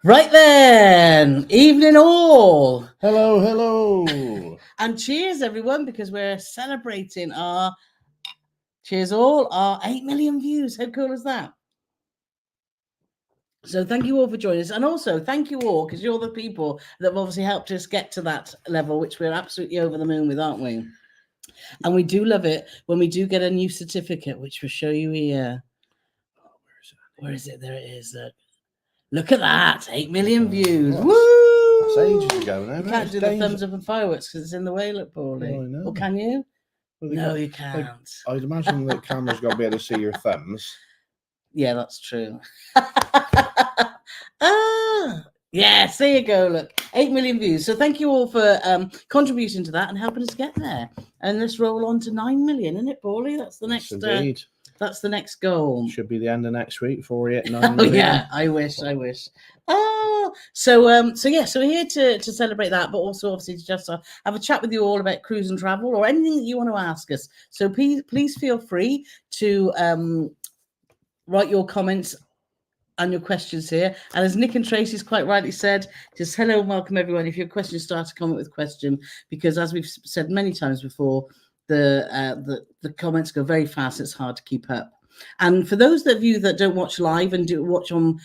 Right then, evening all. Hello, hello. And cheers, everyone, because we're celebrating cheers all, our 8 million views. How cool is that? So thank you all for joining us. And also thank you all, because you're the people that have obviously helped us get to that level, which we're absolutely over the moon with, aren't we? And we do love it when we do get a new certificate, which we'll show you here. Where is it? There it is. Look at that. 8 million views. Woo! That's ages ago now. You can't do the thumbs up and fireworks because it's in the way, look, Paulie. Oh, I know. Or can you? Well, No, you can't. I'd imagine that camera's got to be able to see your thumbs. Yeah, that's true. Yes, there you go. Look, 8 million views. So thank you all for contributing to that and helping us get there. And let's roll on to 9 million, isn't it, Paulie? That's the next. Indeed. That's the next goal. Should be the end of next week before we hit 9 Oh million. yeah, I wish. Oh, so we're here to celebrate that, but also obviously to just have a chat with you all about cruise and travel or anything that you want to ask us. So please feel free to write your comments and your questions here. And as Nick and Tracy's quite rightly said, just hello and welcome everyone. If your question, start a comment with question, because as we've said many times before, the comments go very fast. It's hard to keep up. And for those of you that don't watch live and do watch on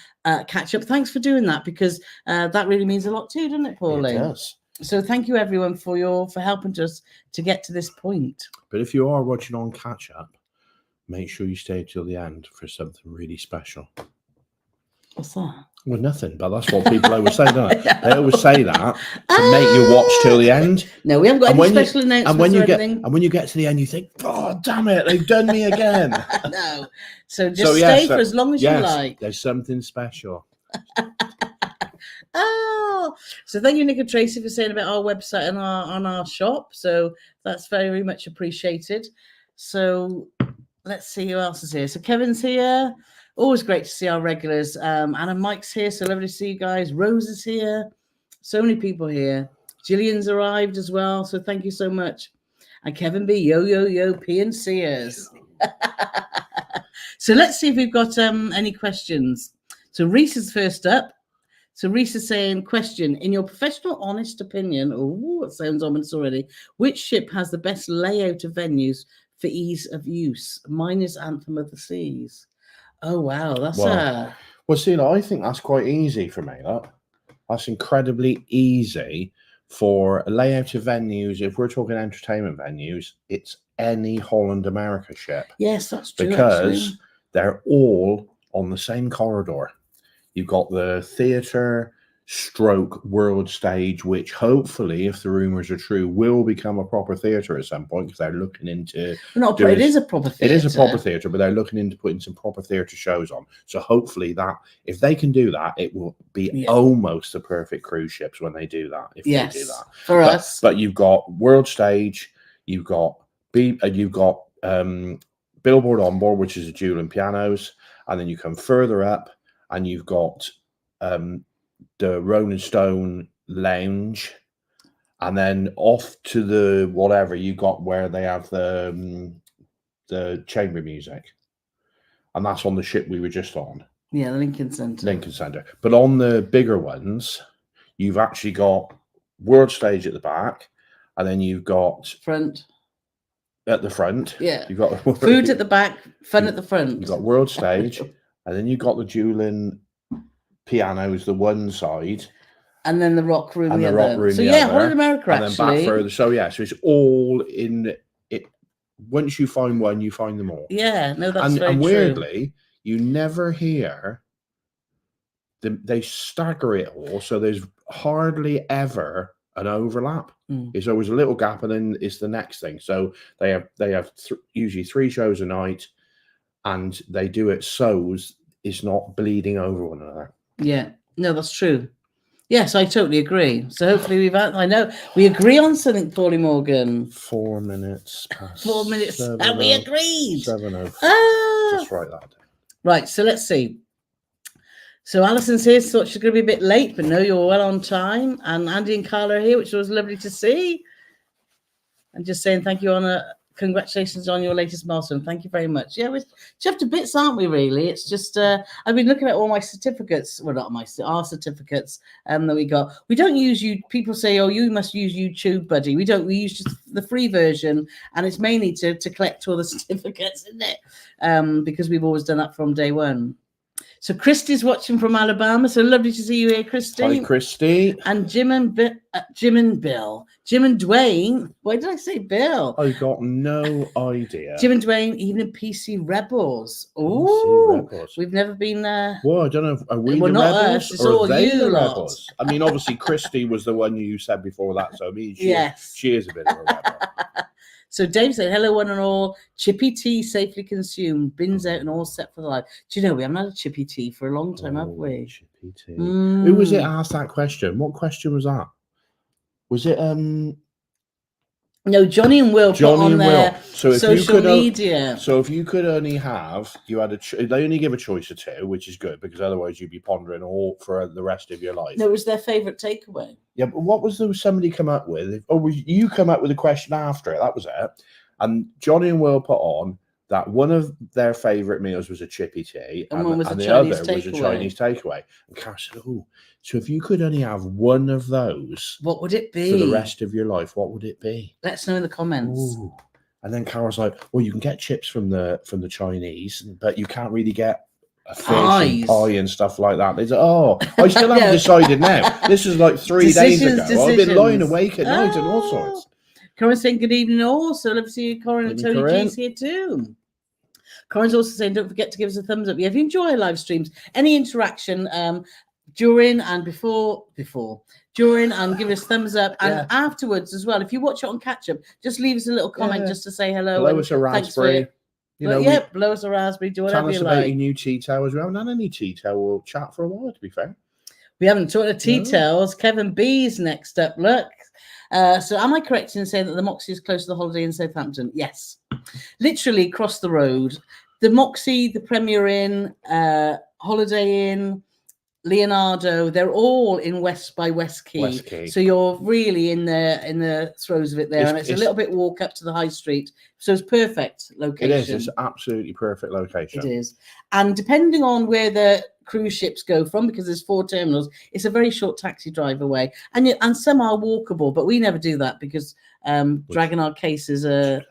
catch up, thanks for doing that, because that really means a lot too, doesn't it, Paulie? It does. So thank you everyone for helping us to get to this point. But if you are watching on catch up, make sure you stay till the end for something really special. What's that? Well, nothing, but that's what people always say, don't they? They always say that to make you watch till the end. No, we haven't got any special announcements. And when you get to the end, you think, "Oh, damn it, they've done me again." No, so just stay for as long as you like. There's something special. Oh, so thank you, Nick and Tracy, for saying about our website and our shop. So that's very much appreciated. So let's see who else is here. So Kevin's here. Always great to see our regulars. Anna Mike's here, so lovely to see you guys. Rose is here. So many people here. Gillian's arrived as well, so thank you so much. And Kevin B, yo, P and Sears. So let's see if we've got any questions. So Reese is first up. So Reese is saying, question, in your professional, honest opinion, oh, it sounds ominous already, which ship has the best layout of venues for ease of use? Mine is Anthem of the Seas. Oh, wow. Well, see, I think that's quite easy for me. That's incredibly easy for a layout of venues. If we're talking entertainment venues, it's any Holland America ship. Yes, that's true. Because they're all on the same corridor. You've got the theatre / world stage, which hopefully, if the rumours are true, will become a proper theatre at some point, because they're looking into... It is a proper theatre. It is a proper theatre, but they're looking into putting some proper theatre shows on. So hopefully that, if they can do that, it will be almost the perfect cruise ships when they do that, if they do that. For us. But you've got world stage, you've got Billboard Onboard, which is a dual and pianos, and then you come further up and you've got the Rolling Stone Lounge, and then off to the whatever you got where they have the chamber music, and that's on the ship we were just on. Yeah, the Lincoln Centre. But on the bigger ones, you've actually got world stage at the back, and then you've got at the front. Yeah, you've got food at the back, fun at the front. You've got world stage, and then you've got the dueling pianos, the one side, and then the rock room, and the rock other. room, so the yeah, other, Holland America and actually. then back further. So yeah, so it's all in it. Once you find one, you find them all. Yeah, no, that's very and true. Weirdly, you never hear them. They stagger it all, so there's hardly ever an overlap. It's always a little gap, and then it's the next thing. So they have usually 3 shows a night, and they do it so it's not bleeding over one another. Yeah, no, that's true. Yes, I totally agree. So hopefully I know we agree on something, Paulie Morgan. 4 minutes past 4 minutes, and we agreed. 7:04. Just write that down. Right, so let's see. So Alison's here, thought she's going to be a bit late, but no, you're well on time. And Andy and Carla are here, which was lovely to see. And just saying thank you, Anna, congratulations on your latest milestone. Thank you very much. Yeah, we're chuffed to bits, aren't we, really? It's just, I've been looking at all my certificates. Well, not our certificates that we got. We don't use you. People say, oh, you must use YouTube, buddy. We don't. We use just the free version, and it's mainly to collect all the certificates, isn't it? Because we've always done that from day one. So Christy's watching from Alabama. So lovely to see you here, Christy. Hi, Christy. And Jim and Bill. Jim and Dwayne. Why did I say Bill? I got no idea. Jim and Dwayne, even PC Rebels. Oh, we've never been there. Well, I don't know. Are we Well, the not rebels? us, it's or all are they you the lot. rebels? I mean, obviously, Christy was the one you said before that. So I mean, Yes. she is a bit of a rebel. So Dave said, hello, one and all. Chippy tea safely consumed, bins out and all set for the life. Do you know, we haven't had a chippy tea for a long time, have we? Chippy tea. Who was it asked that question? What question was that? Was it No, Johnny and Will put on their social media. So if you could only have, you had they only give a choice of two, which is good because otherwise you'd be pondering all for the rest of your life. No, it was their favourite takeaway. Yeah, but what was there somebody come up with? Or you come up with a question after it? That was it. And Johnny and Will put on that one of their favourite meals was a chippy tea, and one was the Chinese other was a Chinese takeaway. And Cass said, "Oh, so if you could only have one of those, what would it be for the rest of your life? What would it be?" Let us know in the comments. Ooh. And then Carol's like, "Well, you can get chips from the Chinese, but you can't really get a fish and pie and stuff like that." They said, "Oh, I still haven't decided now. This is like 3 days ago. I've been lying awake at night and all sorts." Corin's saying good evening also. Love to see you, Corin, and Tony G's here too. Corin's also saying, don't forget to give us a thumbs up. Yeah, if you enjoy our live streams, any interaction during and before, during, and give us thumbs up. And afterwards as well, if you watch it on catch up, just leave us a little comment just to say hello. Blow us a raspberry. You know, blow us a raspberry. Do whatever you like. Tell us about your new tea towels. We haven't had any tea towel chat for a while, to be fair. We haven't talked of tea towels. Kevin B's next up. Look. So am I correct in saying that the Moxie is close to the Holiday Inn Southampton? Yes. Literally across the road. The Moxie, the Premier Inn, Holiday Inn, Leonardo, they're all in West Quay. So you're really in the throes of it there. And it's a little bit walk up to the high street. So it's perfect location. It is. It's absolutely perfect location. It is. And depending on where the cruise ships go from, because there's 4 terminals, it's a very short taxi drive away. And some are walkable, but we never do that because dragging our cases are...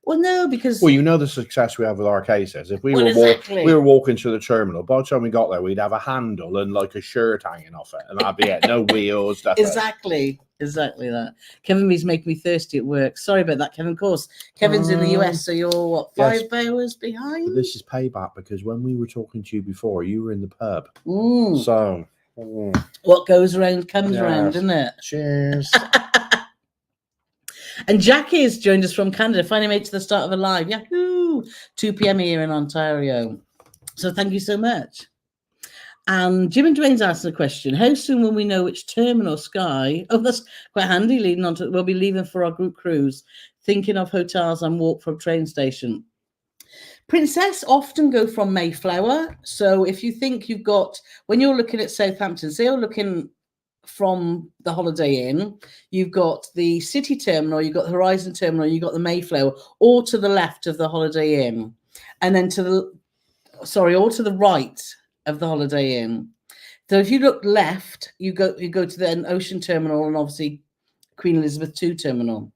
Well, no, because... Well, you know the success we have with our cases. If we were walking to the terminal, by the time we got there, we'd have a handle and like a shirt hanging off it, and that'd be it. No wheels. Exactly that. Kevin B's making me thirsty at work. Sorry about that, Kevin. Of course, Kevin's in the US, so you're what, 5 hours behind? But this is payback because when we were talking to you before, you were in the pub. So what goes around comes around, isn't it? Cheers. And Jackie has joined us from Canada. Finally made it to the start of a live. Yahoo! 2 p.m. here in Ontario. So thank you so much. And Jim and Dwayne's asking a question. How soon will we know which terminal Sky? Oh, that's quite handy. Leading on to, we'll be leaving for our group cruise. Thinking of hotels and walk from train station. Princess often go from Mayflower. So if you think you've got, when you're looking at Southampton, say you're looking from the Holiday Inn, you've got the City Terminal, you've got the Horizon Terminal, you've got the Mayflower, all to the left of the Holiday Inn, and then all to the right of the Holiday Inn. So if you look left, you go to the Ocean Terminal and obviously Queen Elizabeth II Terminal.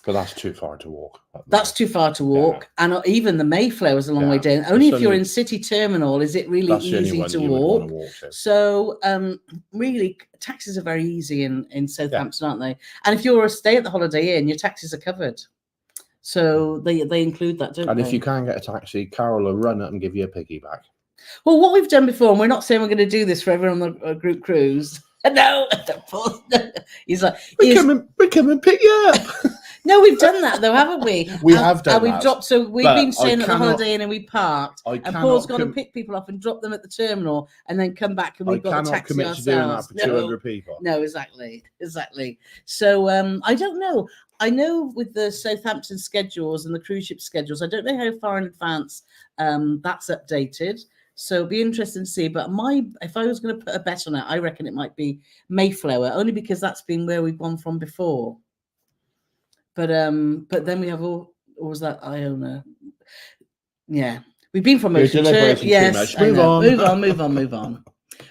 But that's too far to walk. That's too far to walk. Yeah. And even the Mayflower is a long way down. Only if you're in City Terminal is it really easy to walk. So really, taxis are very easy in Southampton, aren't they? And if you're a stay at the Holiday Inn, your taxis are covered. So they include that, don't they? And if you can't get a taxi, Carole will run up and give you a piggyback. Well, what we've done before, and we're not saying we're going to do this for everyone on the group cruise. No, he's like, we come and pick you up. No, we've done that though, haven't we? We have done we've that. Dropped. So we've been staying at the Holiday Inn and we parked. And Paul's got to pick people up and drop them at the terminal, and then come back and we've got the taxi ourselves. I cannot commit to doing that for 200 people. No, exactly. So I don't know. I know with the Southampton schedules and the cruise ship schedules, I don't know how far in advance that's updated. So it'd be interesting to see. But if I was going to put a bet on it, I reckon it might be Mayflower, only because that's been where we've gone from before. But then we have all or was that Iona? Yeah, we've been from You're ocean to deliberating too yes. much. I Move know. on. Move on.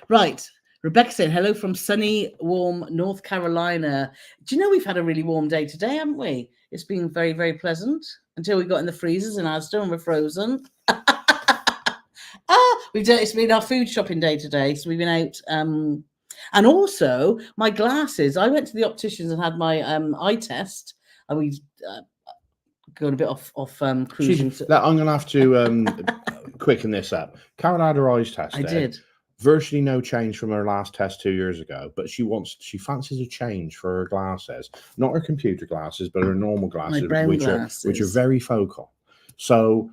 Right. Rebecca saying hello from sunny, warm North Carolina. Do you know we've had a really warm day today, haven't we? It's been very, very pleasant until we got in the freezers in Asda and we're frozen. It's been our food shopping day today, so we've been out. And also my glasses. I went to the opticians and had my eye test, and we going a bit off cruising. I'm going to have to quicken this up. Carole had her eyes tested. I did. Virtually no change from her last test 2 years ago, but she fancies a change for her glasses, not her computer glasses, but her normal glasses, which are very focal. So,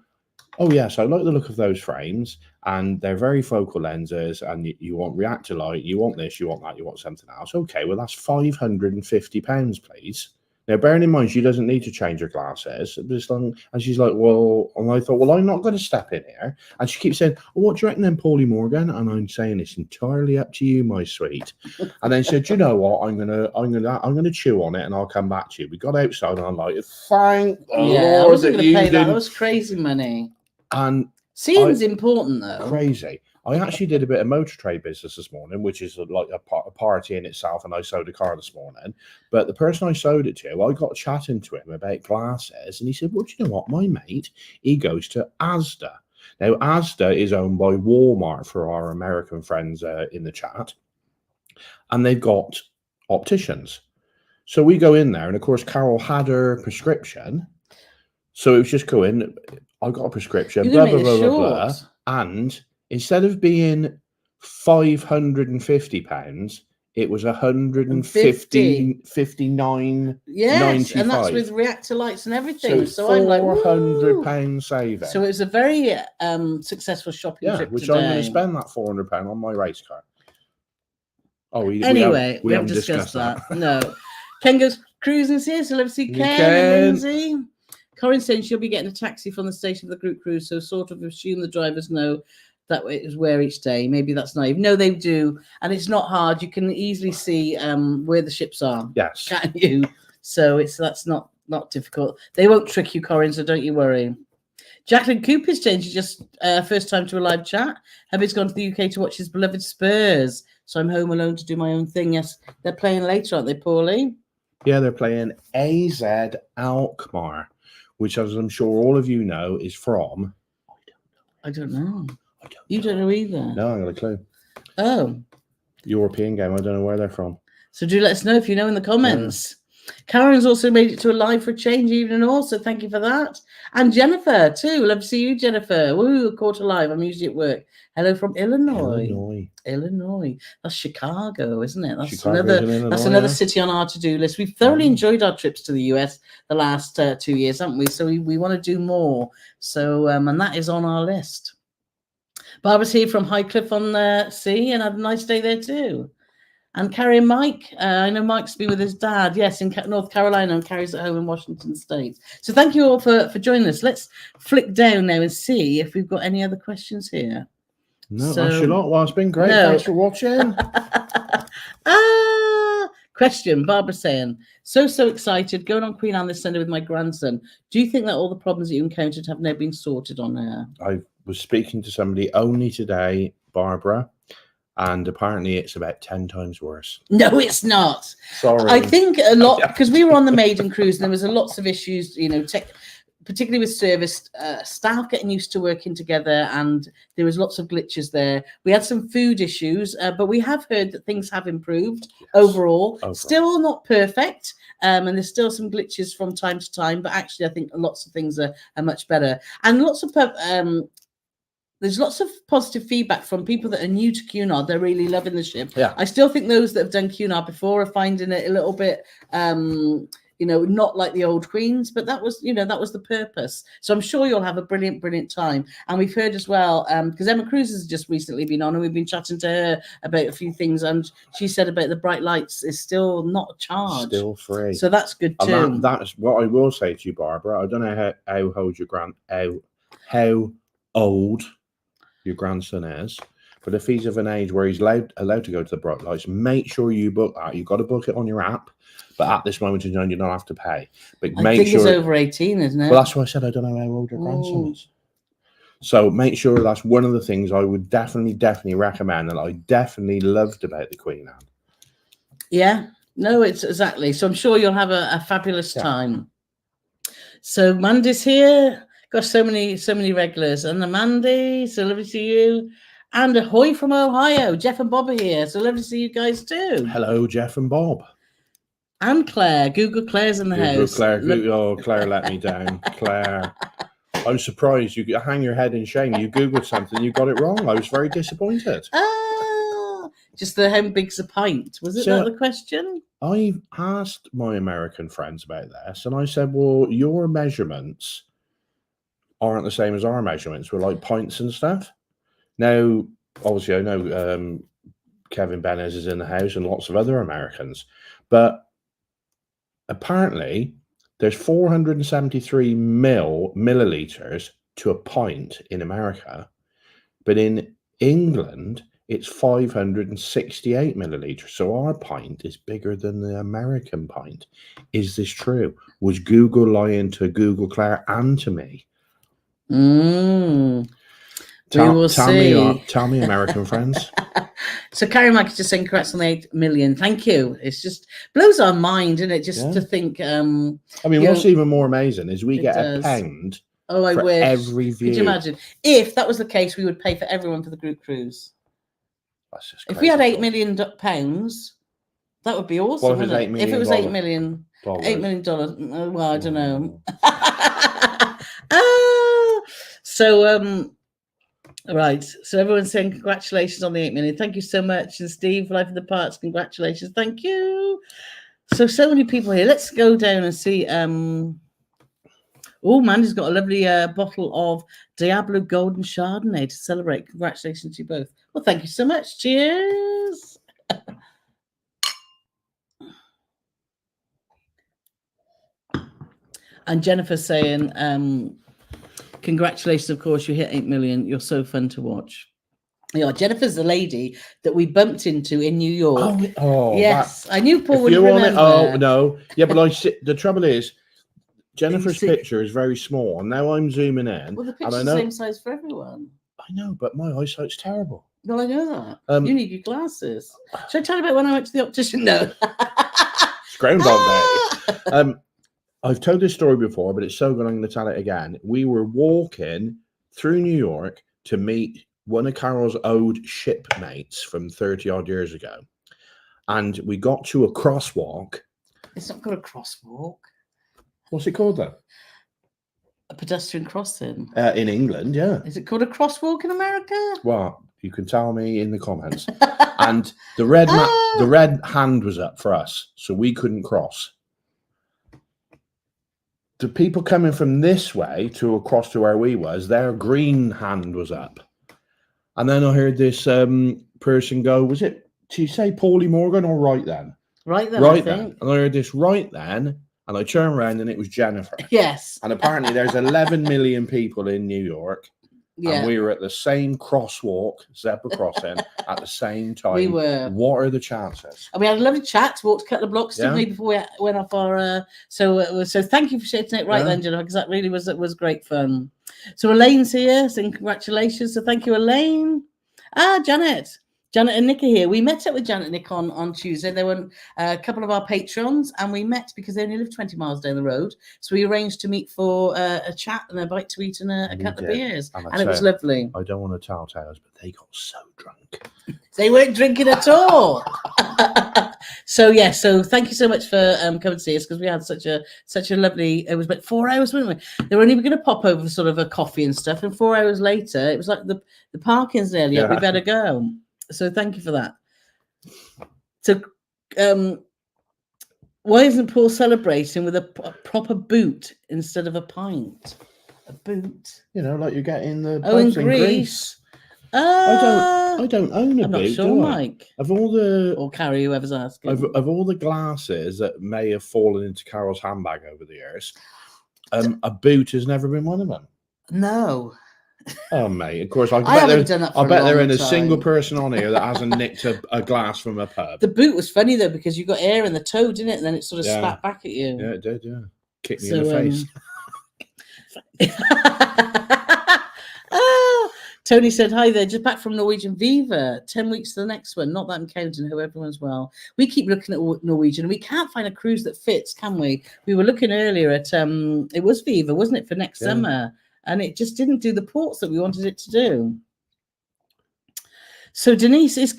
oh yes, I like the look of those frames, and they're very focal lenses. And you want reactor light, you want this, you want that, you want something else. Okay, well that's £550, please. Now, bearing in mind, she doesn't need to change her glasses. And she's like, well, and I thought, well, I'm not going to step in here. And she keeps saying, well, what do you reckon then, Paulie Morgan? And I'm saying, it's entirely up to you, my sweet. And then she said, you know what? I'm gonna chew on it, and I'll come back to you. We got outside, and I'm like, thank Lord I wasn't going to pay that. That was crazy money. And seeing's important, though. Crazy. I actually did a bit of motor trade business this morning, which is like a party in itself, and I sold a car this morning. But the person I sold it to, I got chatting to him about glasses, and he said, well, do you know what? My mate, he goes to Asda. Now, Asda is owned by Walmart, for our American friends in the chat, and they've got opticians. So we go in there, and of course, Carole had her prescription. So it was just going, I got a prescription, blah, blah, blah, blah, blah, and instead of being £550, it was £159. Yes, and that's with reactor lights and everything. So I'm like, £400 saving. So it was a very successful shopping trip which today. I'm going to spend that £400 on my race car. Oh, we haven't discussed that. No. Ken goes, cruising's here, so let's see Ken and Lindsay. Corinne's saying she'll be getting a taxi from the station for the group cruise, so sort of assume the drivers know that is where each day. Maybe that's naive. No, they do, and it's not hard. You can easily see where the ships are. Yes, can you? So that's not difficult. They won't trick you, Corinne. So don't you worry. Jacqueline Cooper's changed. Just first time to a live chat. Hubby's gone to the UK to watch his beloved Spurs, so I'm home alone to do my own thing. Yes, they're playing later, aren't they, Paulie? Yeah, they're playing AZ Alkmaar, which, as I'm sure all of you know, is from. I don't know. You don't know either. No, I got a clue. Oh. European game. I don't know where they're from. So do let us know if you know in the comments. Yeah. Karen's also made it to a live for a change evening also. Thank you for that. And Jennifer too. Love to see you, Jennifer. Woo, caught alive. I'm usually at work. Hello from Illinois. That's Chicago, isn't it? That's another city on our to-do list. We've thoroughly enjoyed our trips to the US the last 2 years, haven't we? So we want to do more. So and that is on our list. Barbara's here from Highcliffe on the Sea, and had a nice day there too. And Carrie and Mike, I know Mike's been with his dad, yes, in North Carolina, and Carrie's at home in Washington State. So thank you all for joining us. Let's flick down now and see if we've got any other questions here. No, that's a lot. Well, it's been great. No. Thanks for watching. Question, Barbara saying, so excited, going on Queen Anne this Sunday with my grandson. Do you think that all the problems that you encountered have now been sorted on air? I was speaking to somebody only today, Barbara, and apparently it's about 10 times worse. No, it's not. Sorry. I think a lot, because we were on the maiden cruise and there was lots of issues, particularly with service staff getting used to working together, and there was lots of glitches there. We had some food issues, but we have heard that things have improved overall. Still not perfect, and there's still some glitches from time to time, but actually I think lots of things are much better. And there's lots of positive feedback from people that are new to Cunard. They're really loving the ship. Yeah. I still think those that have done Cunard before are finding it a little bit not like the old Queens, but that was the purpose. So I'm sure you'll have a brilliant time. And we've heard as well, because Emma Cruz has just recently been on, and we've been chatting to her about a few things, and she said about the bright lights is still not charged. Still free. So that's good too. And that's what I will say to you, Barbara. I don't know how old your grandson is, But if he's of an age where he's allowed to go to the bright lights, make sure you book that. You've got to book it on your app. But at this moment in time, you don't have to pay. But I make think sure it's over 18, isn't it? Well, that's why I said I don't know how old your grandson is. So make sure that's one of the things I would definitely recommend, and I definitely loved about the Queen Anne. Yeah, no, it's exactly. So I'm sure you'll have a fabulous time. So Mandy's here. Got so many regulars. And Mandy, so lovely to see you. And ahoy from Ohio. Jeff and Bob are here. So lovely to see you guys too. Hello, Jeff and Bob. And Claire. Google Claire's in the house. Claire let me down. Claire. I'm surprised. You hang your head in shame. You Googled something, you got it wrong. I was very disappointed. Just how big's a pint? Was it that the question? I asked my American friends about this, and I said, well, your measurements aren't the same as our measurements. We're like pints and stuff. Now, obviously, I know Kevin Benez is in the house and lots of other Americans, but apparently there's 473 milliliters to a pint in America, but in England, it's 568 milliliters. So our pint is bigger than the American pint. Is this true? Was Google lying to Google Claire and to me? Tell me, American friends. So Carrie Mike is just saying congrats on the 8 million. Thank you. It's just blows our mind, isn't it? Just to think. I mean, what's even more amazing is we get a pound. Oh, I wish. Every view. Could you imagine? If that was the case, we would pay for everyone for the group cruise. That's just if we had £8 million, that would be awesome. What if if it was $8 million, $8 million. Well, I don't know. So right. So everyone's saying congratulations on the 8 million. Thank you so much. And Steve, Life of the Parts, congratulations. Thank you. So many people here. Let's go down and see. Oh, Mandy's got a lovely bottle of Diablo Golden Chardonnay to celebrate. Congratulations to you both. Well, thank you so much. Cheers. And Jennifer's saying, congratulations, of course, you hit 8 million. You're so fun to watch. Yeah, Jennifer's the lady that we bumped into in New York. Oh yes. I knew Paul would remember. Oh, no. Yeah, but the trouble is, Jennifer's picture is very small, and now I'm zooming in. Well, the picture's the same size for everyone. I know, but my eyesight's terrible. Well, I know that. You need your glasses. Should I tell you about when I went to the optician? No. It's Groundhog Day. I've told this story before, but it's so good I'm going to tell it again. We were walking through New York to meet one of Carole's old shipmates from 30-odd years ago. And we got to a crosswalk. It's not called a crosswalk. What's it called then? A pedestrian crossing. In England, yeah. Is it called a crosswalk in America? Well, you can tell me in the comments. And the red hand was up for us, so we couldn't cross. The people coming from this way to across to where we was, their green hand was up. And then I heard this person go, was it, did you say Paulie Morgan or right then? Right then, right then. And I heard this right then. And I turned around and it was Jennifer. Yes. And apparently there's 11 million people in New York. Yeah. And we were at the same crosswalk, zebra crossing, at the same time. We were. What are the chances? And we had a lovely chat, walked a couple of blocks, didn't we, before we went off our... So thank you for sharing it right then, Jennifer, because that really was great fun. So Elaine's here, saying congratulations. So thank you, Elaine. Janet and Nick are here. We met up with Janet and Nick on Tuesday. They were a couple of our patrons, and we met because they only live 20 miles down the road. So we arranged to meet for a chat and a bite to eat and a couple of beers. And it was lovely. I don't want to tell tales, but they got so drunk. They weren't drinking at all. So thank you so much for coming to see us, because we had such a lovely, it was about 4 hours, weren't we? They were only going to pop over for sort of a coffee and stuff, and 4 hours later, it was like the parking's nearly up, we better go. So thank you for that. So why isn't Paul celebrating with a proper boot instead of a pint? A boot? You know, like you get in the in Greece. I don't own a boot. I'm not sure, Mike. Of all the... Or Carrie, whoever's asking. Of all the glasses that may have fallen into Carole's handbag over the years, a boot has never been one of them. No. Oh, mate, of course. I haven't done that for I bet there long ain't a single time. person on here that hasn't nicked a glass from a pub. The boot was funny though because you got air in the toe, didn't it? And then it sort of Yeah. spat back at you. Yeah, it did, yeah. Kicked me in the face. Tony said, hi there, just back from Norwegian Viva. 10 weeks to the next one. Not that I'm counting, hope everyone's well. We keep looking at Norwegian and we can't find a cruise that fits, can we? We were looking earlier at, it was Viva, wasn't it, for next summer? And it just didn't do the ports that we wanted it to do. So Denise is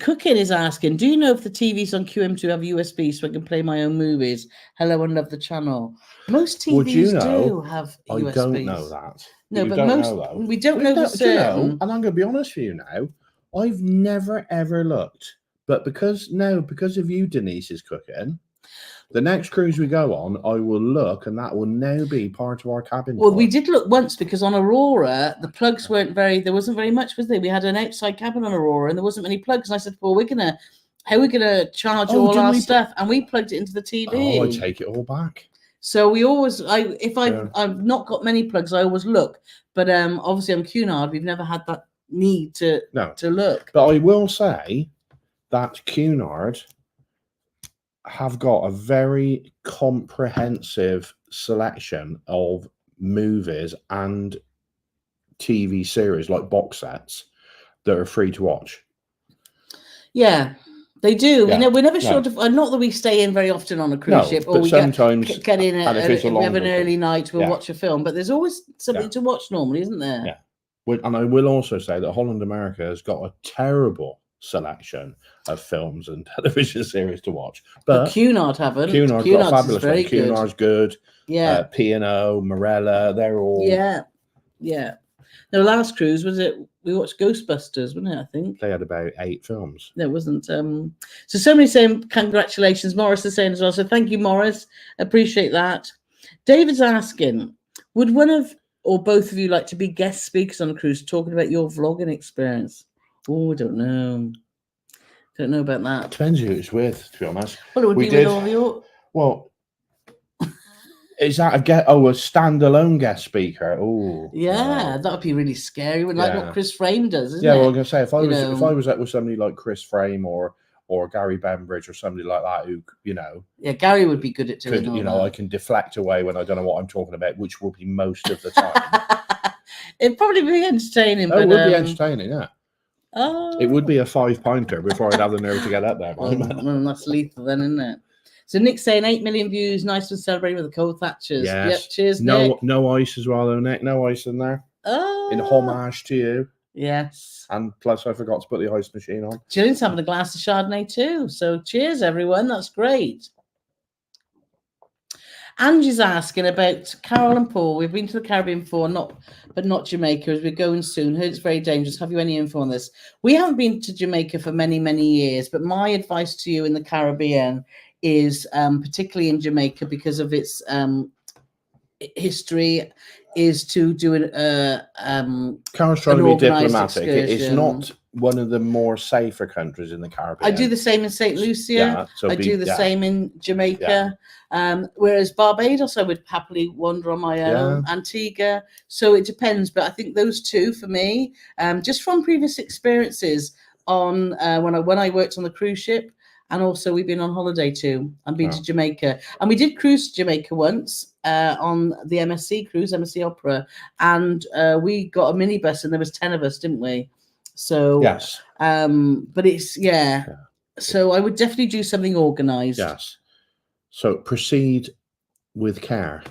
asking, do you know if the TVs on QM2 have USB so I can play my own movies? Hello and love the channel. Most TVs do have USBs. I don't know that. No, but most we don't know for certain. And I'm going to be honest with you now. I've never ever looked, but because of you, Denise, is cooking. The next cruise we go on, I will look, and that will now be part of our cabin. Well, we did look once because on Aurora, the plugs weren't there wasn't very much, was there? We had an outside cabin on Aurora, and there wasn't many plugs. And I said, well, how are we gonna charge all our stuff? And we plugged it into the TV. Oh, I take it all back. So we always, I've not got many plugs, I always look. But obviously on Cunard, we've never had that need to look. But I will say that Cunard have got a very comprehensive selection of movies and TV series, like box sets, that are free to watch. Yeah. They do. Yeah. We're never sure. Not that we stay in very often on a cruise ship, or we sometimes get in. If we have an early night, we'll watch a film. But there's always something to watch normally, isn't there? Yeah. And I will also say that Holland America has got a terrible selection of films and television series to watch. But Cunard haven't. Cunard's got a fabulous one. Cunard's good. Yeah. P&O, Morella, they're all. Yeah. Yeah. The last cruise we watched Ghostbusters, wasn't it? I think they had about 8 films. There wasn't. So many saying congratulations. Morris is saying as well. So thank you, Morris. Appreciate that. David's asking, would one of or both of you like to be guest speakers on a cruise talking about your vlogging experience? Oh, I don't know. Don't know about that. Depends who it's with, to be honest. Well, it would be with all your. Well. Is that a standalone guest speaker? Oh, yeah, that would be really scary. Like what Chris Frame does, isn't it? Well, I'm gonna say if I was with somebody like Chris Frame or Gary Bembridge or somebody like that who yeah, Gary would be good at doing all that. I can deflect away when I don't know what I'm talking about, which will be most of the time. It'd probably be entertaining. It would be entertaining, yeah. Oh, it would be a 5-pinter before I'd have the nerve to get up there. Well, that's lethal, then, isn't it? So Nick's saying 8 million views. Nice to celebrate with the cold Thatchers. Yes. Yep. Cheers, Nick. No ice as well, though, Nick. No ice in there. Oh. In homage to you. Yes. And plus, I forgot to put the ice machine on. Gillian's having a glass of Chardonnay too. So cheers, everyone. That's great. Angie's asking about Carole and Paul. We've been to the Caribbean before, but not Jamaica, as we're going soon. Heard it's very dangerous. Have you any info on this? We haven't been to Jamaica for many, many years, but my advice to you in the Caribbean is, particularly in Jamaica, because of its history, is to do Carole's trying to be diplomatic. It's not one of the more safer countries in the Caribbean. I do the same in St. Lucia. I do the same in Jamaica. Whereas Barbados, I would happily wander on my own. Antigua. So it depends. But I think those two, for me, just from previous experiences on when I worked on the cruise ship, and also we've been on holiday too. I've been to Jamaica. And we did cruise to Jamaica once on the MSC cruise, MSC Opera. And we got a minibus and there was 10 of us, didn't we? So, yes. But it's, So I would definitely do something organized. Yes. So proceed with care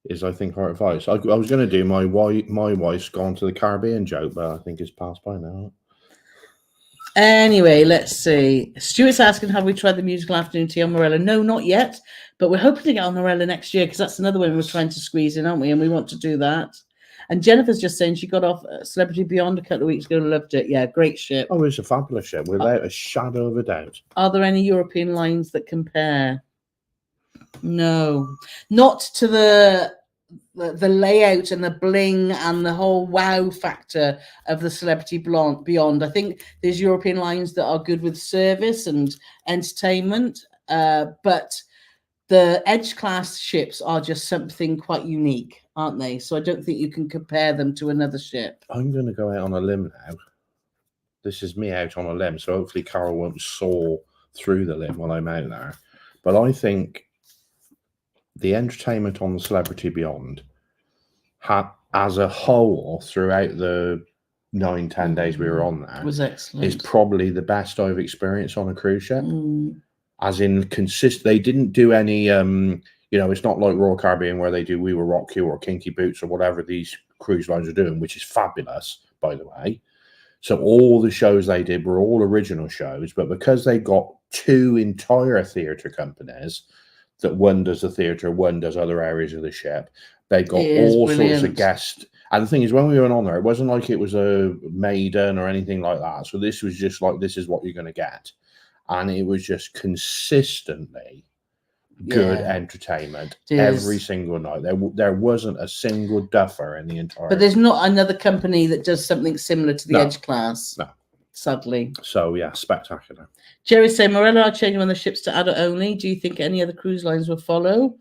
is, I think, our advice. I was going to do my wife's gone to the Caribbean joke, but I think it's passed by now. Anyway, let's see. Stuart's asking, have we tried the musical afternoon tea on Morella? No, not yet. But we're hoping to get on Morella next year because that's another one we're trying to squeeze in, aren't we? And we want to do that. And Jennifer's just saying she got off Celebrity Beyond a couple of weeks ago and loved it. Yeah, great ship. Oh, it's a fabulous ship, without a shadow of a doubt. Are there any European lines that compare? No. Not to the layout and the bling and the whole wow factor of the Celebrity Beyond. I think there's European lines that are good with service and entertainment, but the Edge class ships are just something quite unique. aren't they? So I don't think you can compare them to another ship. I'm going to go out on a limb now. This is me out on a limb, so hopefully Carole won't saw through the limb while I'm out there. But I think the entertainment on the Celebrity Beyond had, as a whole, throughout the 9-10 days we were on there, Was excellent. is probably the best I've experienced on a cruise ship. As in, they didn't do any, it's not like Royal Caribbean where they do We Will Rock You or Kinky Boots or whatever these cruise lines are doing, which is fabulous, by the way. So all the shows they did were all original shows, but because they got 2 entire theatre companies, that one does the theatre, one does other areas of the ship, they got all sorts of guests. And the thing is, when we went on there, it wasn't like it was a maiden or anything like that. So this was just like, this is what you're going to get. And it was just consistently good entertainment every single night. There wasn't a single duffer in the entire. But there's not another company that does something similar to the Edge class. No. Sadly. So yeah, spectacular. Jerry saying Morella are changing on the ships to adult only. Do you think any other cruise lines will follow?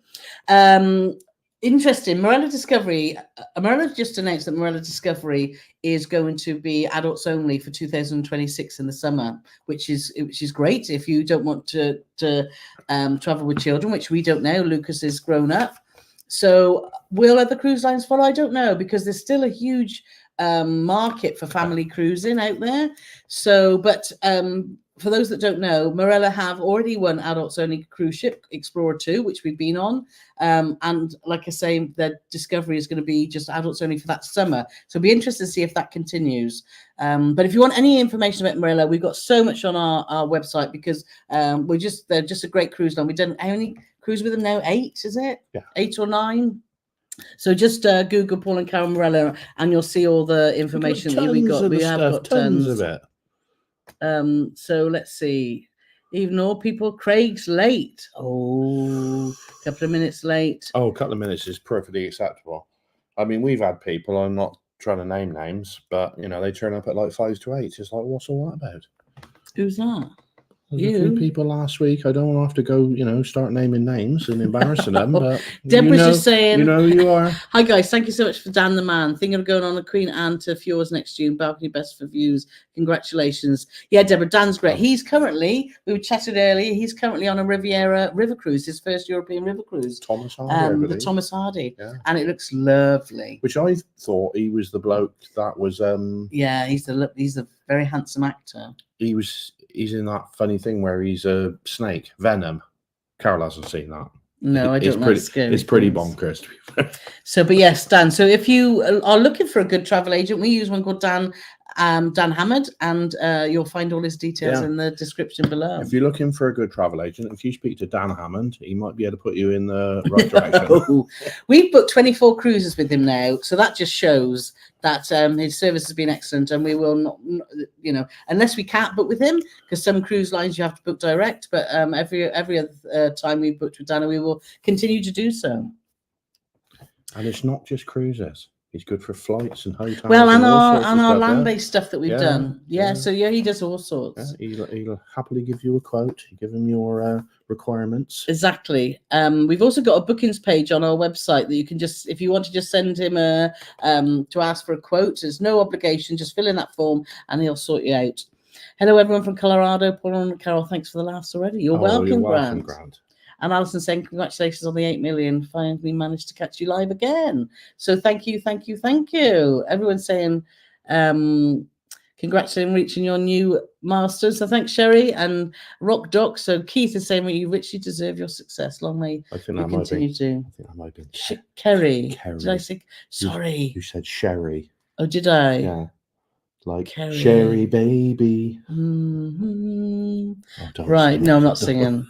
Interesting. Morella Discovery. Morella just announced that Morella Discovery is going to be adults only for 2026 in the summer, which is great if you don't want to travel with children, which we don't know. Lucas is grown up. So will other cruise lines follow? I don't know, because there's still a huge market for family cruising out there. So, but for those that don't know, Morella have already won adults only cruise ship, Explorer 2, which we've been on. And like I say, their Discovery is going to be just adults only for that summer. So it'll be interesting to see if that continues. But if you want any information about Morella, we've got so much on our website, because they're just a great cruise line. We've done how many cruise with them now? 8, is it? Yeah. 8 or 9. So just Google Paul and Carole Morella, and you'll see all the information that we got. We have got tons of it. So let's see. Even all people, Craig's late. Oh, a couple of minutes late. Oh, a couple of minutes is perfectly acceptable. I mean, we've had people, I'm not trying to name names, but they turn up at like 5 to 8. It's like, what's all that about? Who's that? There's a few people last week. I don't want to have to go, start naming names and embarrassing them. But Deborah's just saying, who you are. Hi guys, thank you so much for Dan the Man. Thinking of going on a Queen Anne to Fjords next June. Balcony best for views. Congratulations. Yeah, Deborah, Dan's great. He's currently, we chatted earlier, he's currently on a Riviera river cruise, his first European river cruise. Thomas Hardy, the Thomas Hardy. Yeah. And it looks lovely. Which I thought he was the bloke that was yeah, he's a very handsome actor. He's in that funny thing where he's a snake, Venom. Carole hasn't seen that. No, I don't know. It's pretty bonkers, to be fair. So, but yes, Dan. So if you are looking for a good travel agent, we use one called Dan Hammond, and you'll find all his details in the description below. If you're looking for a good travel agent, if you speak to Dan Hammond, he might be able to put you in the right direction. We've booked 24 cruises with him now, so that just shows that his service has been excellent, and we will not, unless we can't book with him, because some cruise lines you have to book direct, but every other time we've booked with Dan, we will continue to do so. And it's not just cruises. He's good for flights and hotels. Well, and our land-based stuff that we've done. Yeah, so he does all sorts. Yeah, he'll happily give you a quote. You give him your requirements. Exactly. We've also got a bookings page on our website that you can just, if you want to just send him to ask for a quote, there's no obligation. Just fill in that form and he'll sort you out. Hello, everyone from Colorado. Paul and Carole, thanks for the laughs already. You're welcome, Grant. And Alison saying, congratulations on the 8 million. Finally managed to catch you live again. So thank you. Everyone's saying, congratulating reaching your new milestone. So thanks, Sherry and Rock Doc. So Keith is saying, well, you richly deserve your success. Long may you continue to. I think that might be Kerry. Did I say? Sorry. You said Sherry. Oh, did I? Yeah. Like Kerry. Sherry baby. Mm-hmm. Right, no, I'm not singing.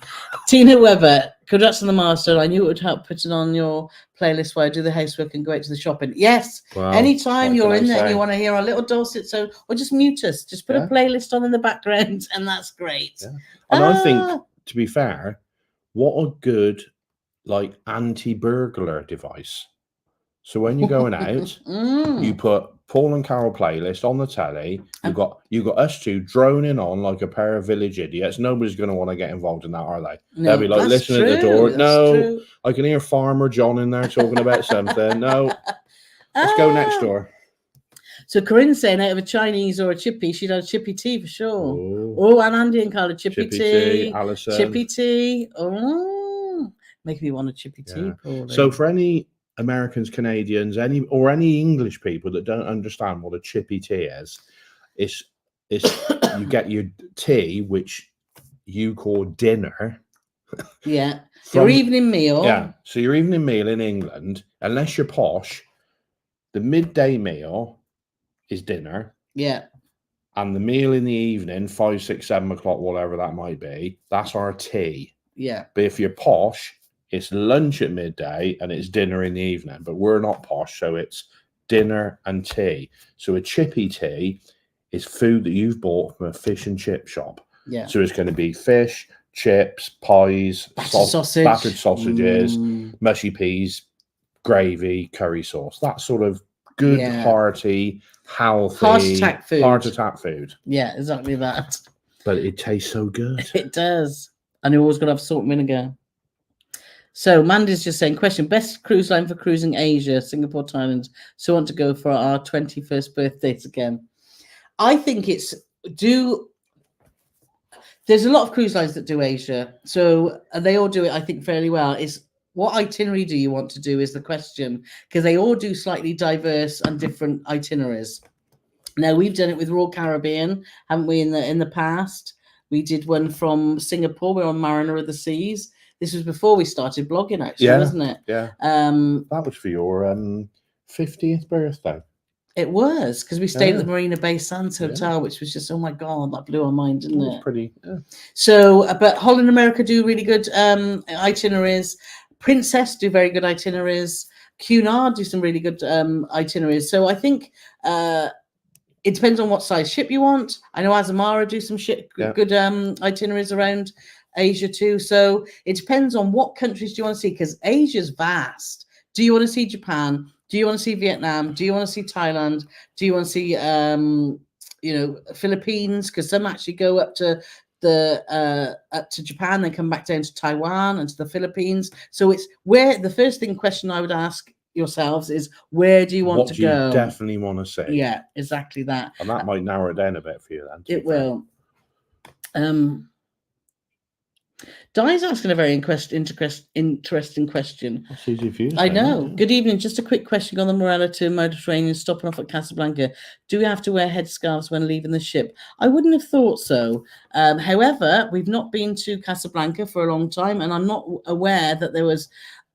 Tina Webber, congrats on the milestone. I knew it would help put it on your playlist while I do the housework and go out to the shopping. Yes, well, anytime you're in there and you want to hear our little dulcet tone, or just mute us, just put a playlist on in the background, and that's great. Yeah. And I think, to be fair, what a good anti-burglar device. So when you're going out, you put Paul and Carole playlist on the telly. You've got us two droning on like a pair of village idiots. Nobody's going to want to get involved in that, are they? No, They'll be like that's listening at the door. true, No, true. I can hear Farmer John in there talking about something. No, let's go next door. So Corinne's saying out of a Chinese or a chippy, she'd have a chippy tea for sure. Oh, and Andy and Carl a chippy tea. Alison. Chippy tea. Oh, making me want a chippy tea, Paulie. So for any Americans, Canadians, any English people that don't understand what a chippy tea is, it's you get your tea, which you call dinner. Yeah. Your evening meal. Yeah. So your evening meal in England, unless you're posh, the midday meal is dinner. Yeah. And the meal in the evening, 5, 6, 7 o'clock, whatever that might be, that's our tea. Yeah. But if you're posh, it's lunch at midday and it's dinner in the evening. But we're not posh, so it's dinner and tea. So a chippy tea is food that you've bought from a fish and chip shop. Yeah. So it's going to be fish, chips, pies, battered sausages, mushy peas, gravy, curry sauce. That sort of good, hearty, healthy, heart attack food. Yeah, exactly that. But it tastes so good. It does. And you always got to have salt and vinegar. So Mandy's just saying, question, best cruise line for cruising Asia, Singapore, Thailand. So want to go for our 21st birthdays again. I think there's a lot of cruise lines that do Asia. So they all do it, I think, fairly well. It's what itinerary do you want to do is the question, because they all do slightly diverse and different itineraries. Now, we've done it with Royal Caribbean, haven't we, in the past? We did one from Singapore. We're on Mariner of the Seas. This was before we started blogging, actually, wasn't it? Yeah. That was for your 50th birthday. It was, because we stayed at the Marina Bay Sands Hotel, which was just, oh my God, that blew our mind, didn't it? It was pretty. Yeah. So, but Holland America do really good itineraries. Princess do very good itineraries. Cunard do some really good itineraries. So I think it depends on what size ship you want. I know Azamara do some good itineraries around Asia too. So it depends on what countries do you want to see, because Asia's vast. Do you want to see Japan? Do you want to see Vietnam? Do you want to see Thailand? Do you want to see Philippines? Because some actually go up to Japan, then come back down to Taiwan and to the Philippines. So it's where the first question I would ask yourselves is, where do you want to go? What do you definitely want to see? Yeah, exactly that. And that might narrow it down a bit for you then. It will. Di's asking a very interesting question. That's easy for you. I know. Good evening. Just a quick question on the Morella to Mediterranean, stopping off at Casablanca. Do we have to wear headscarves when leaving the ship? I wouldn't have thought so. However, we've not been to Casablanca for a long time, and I'm not aware that there was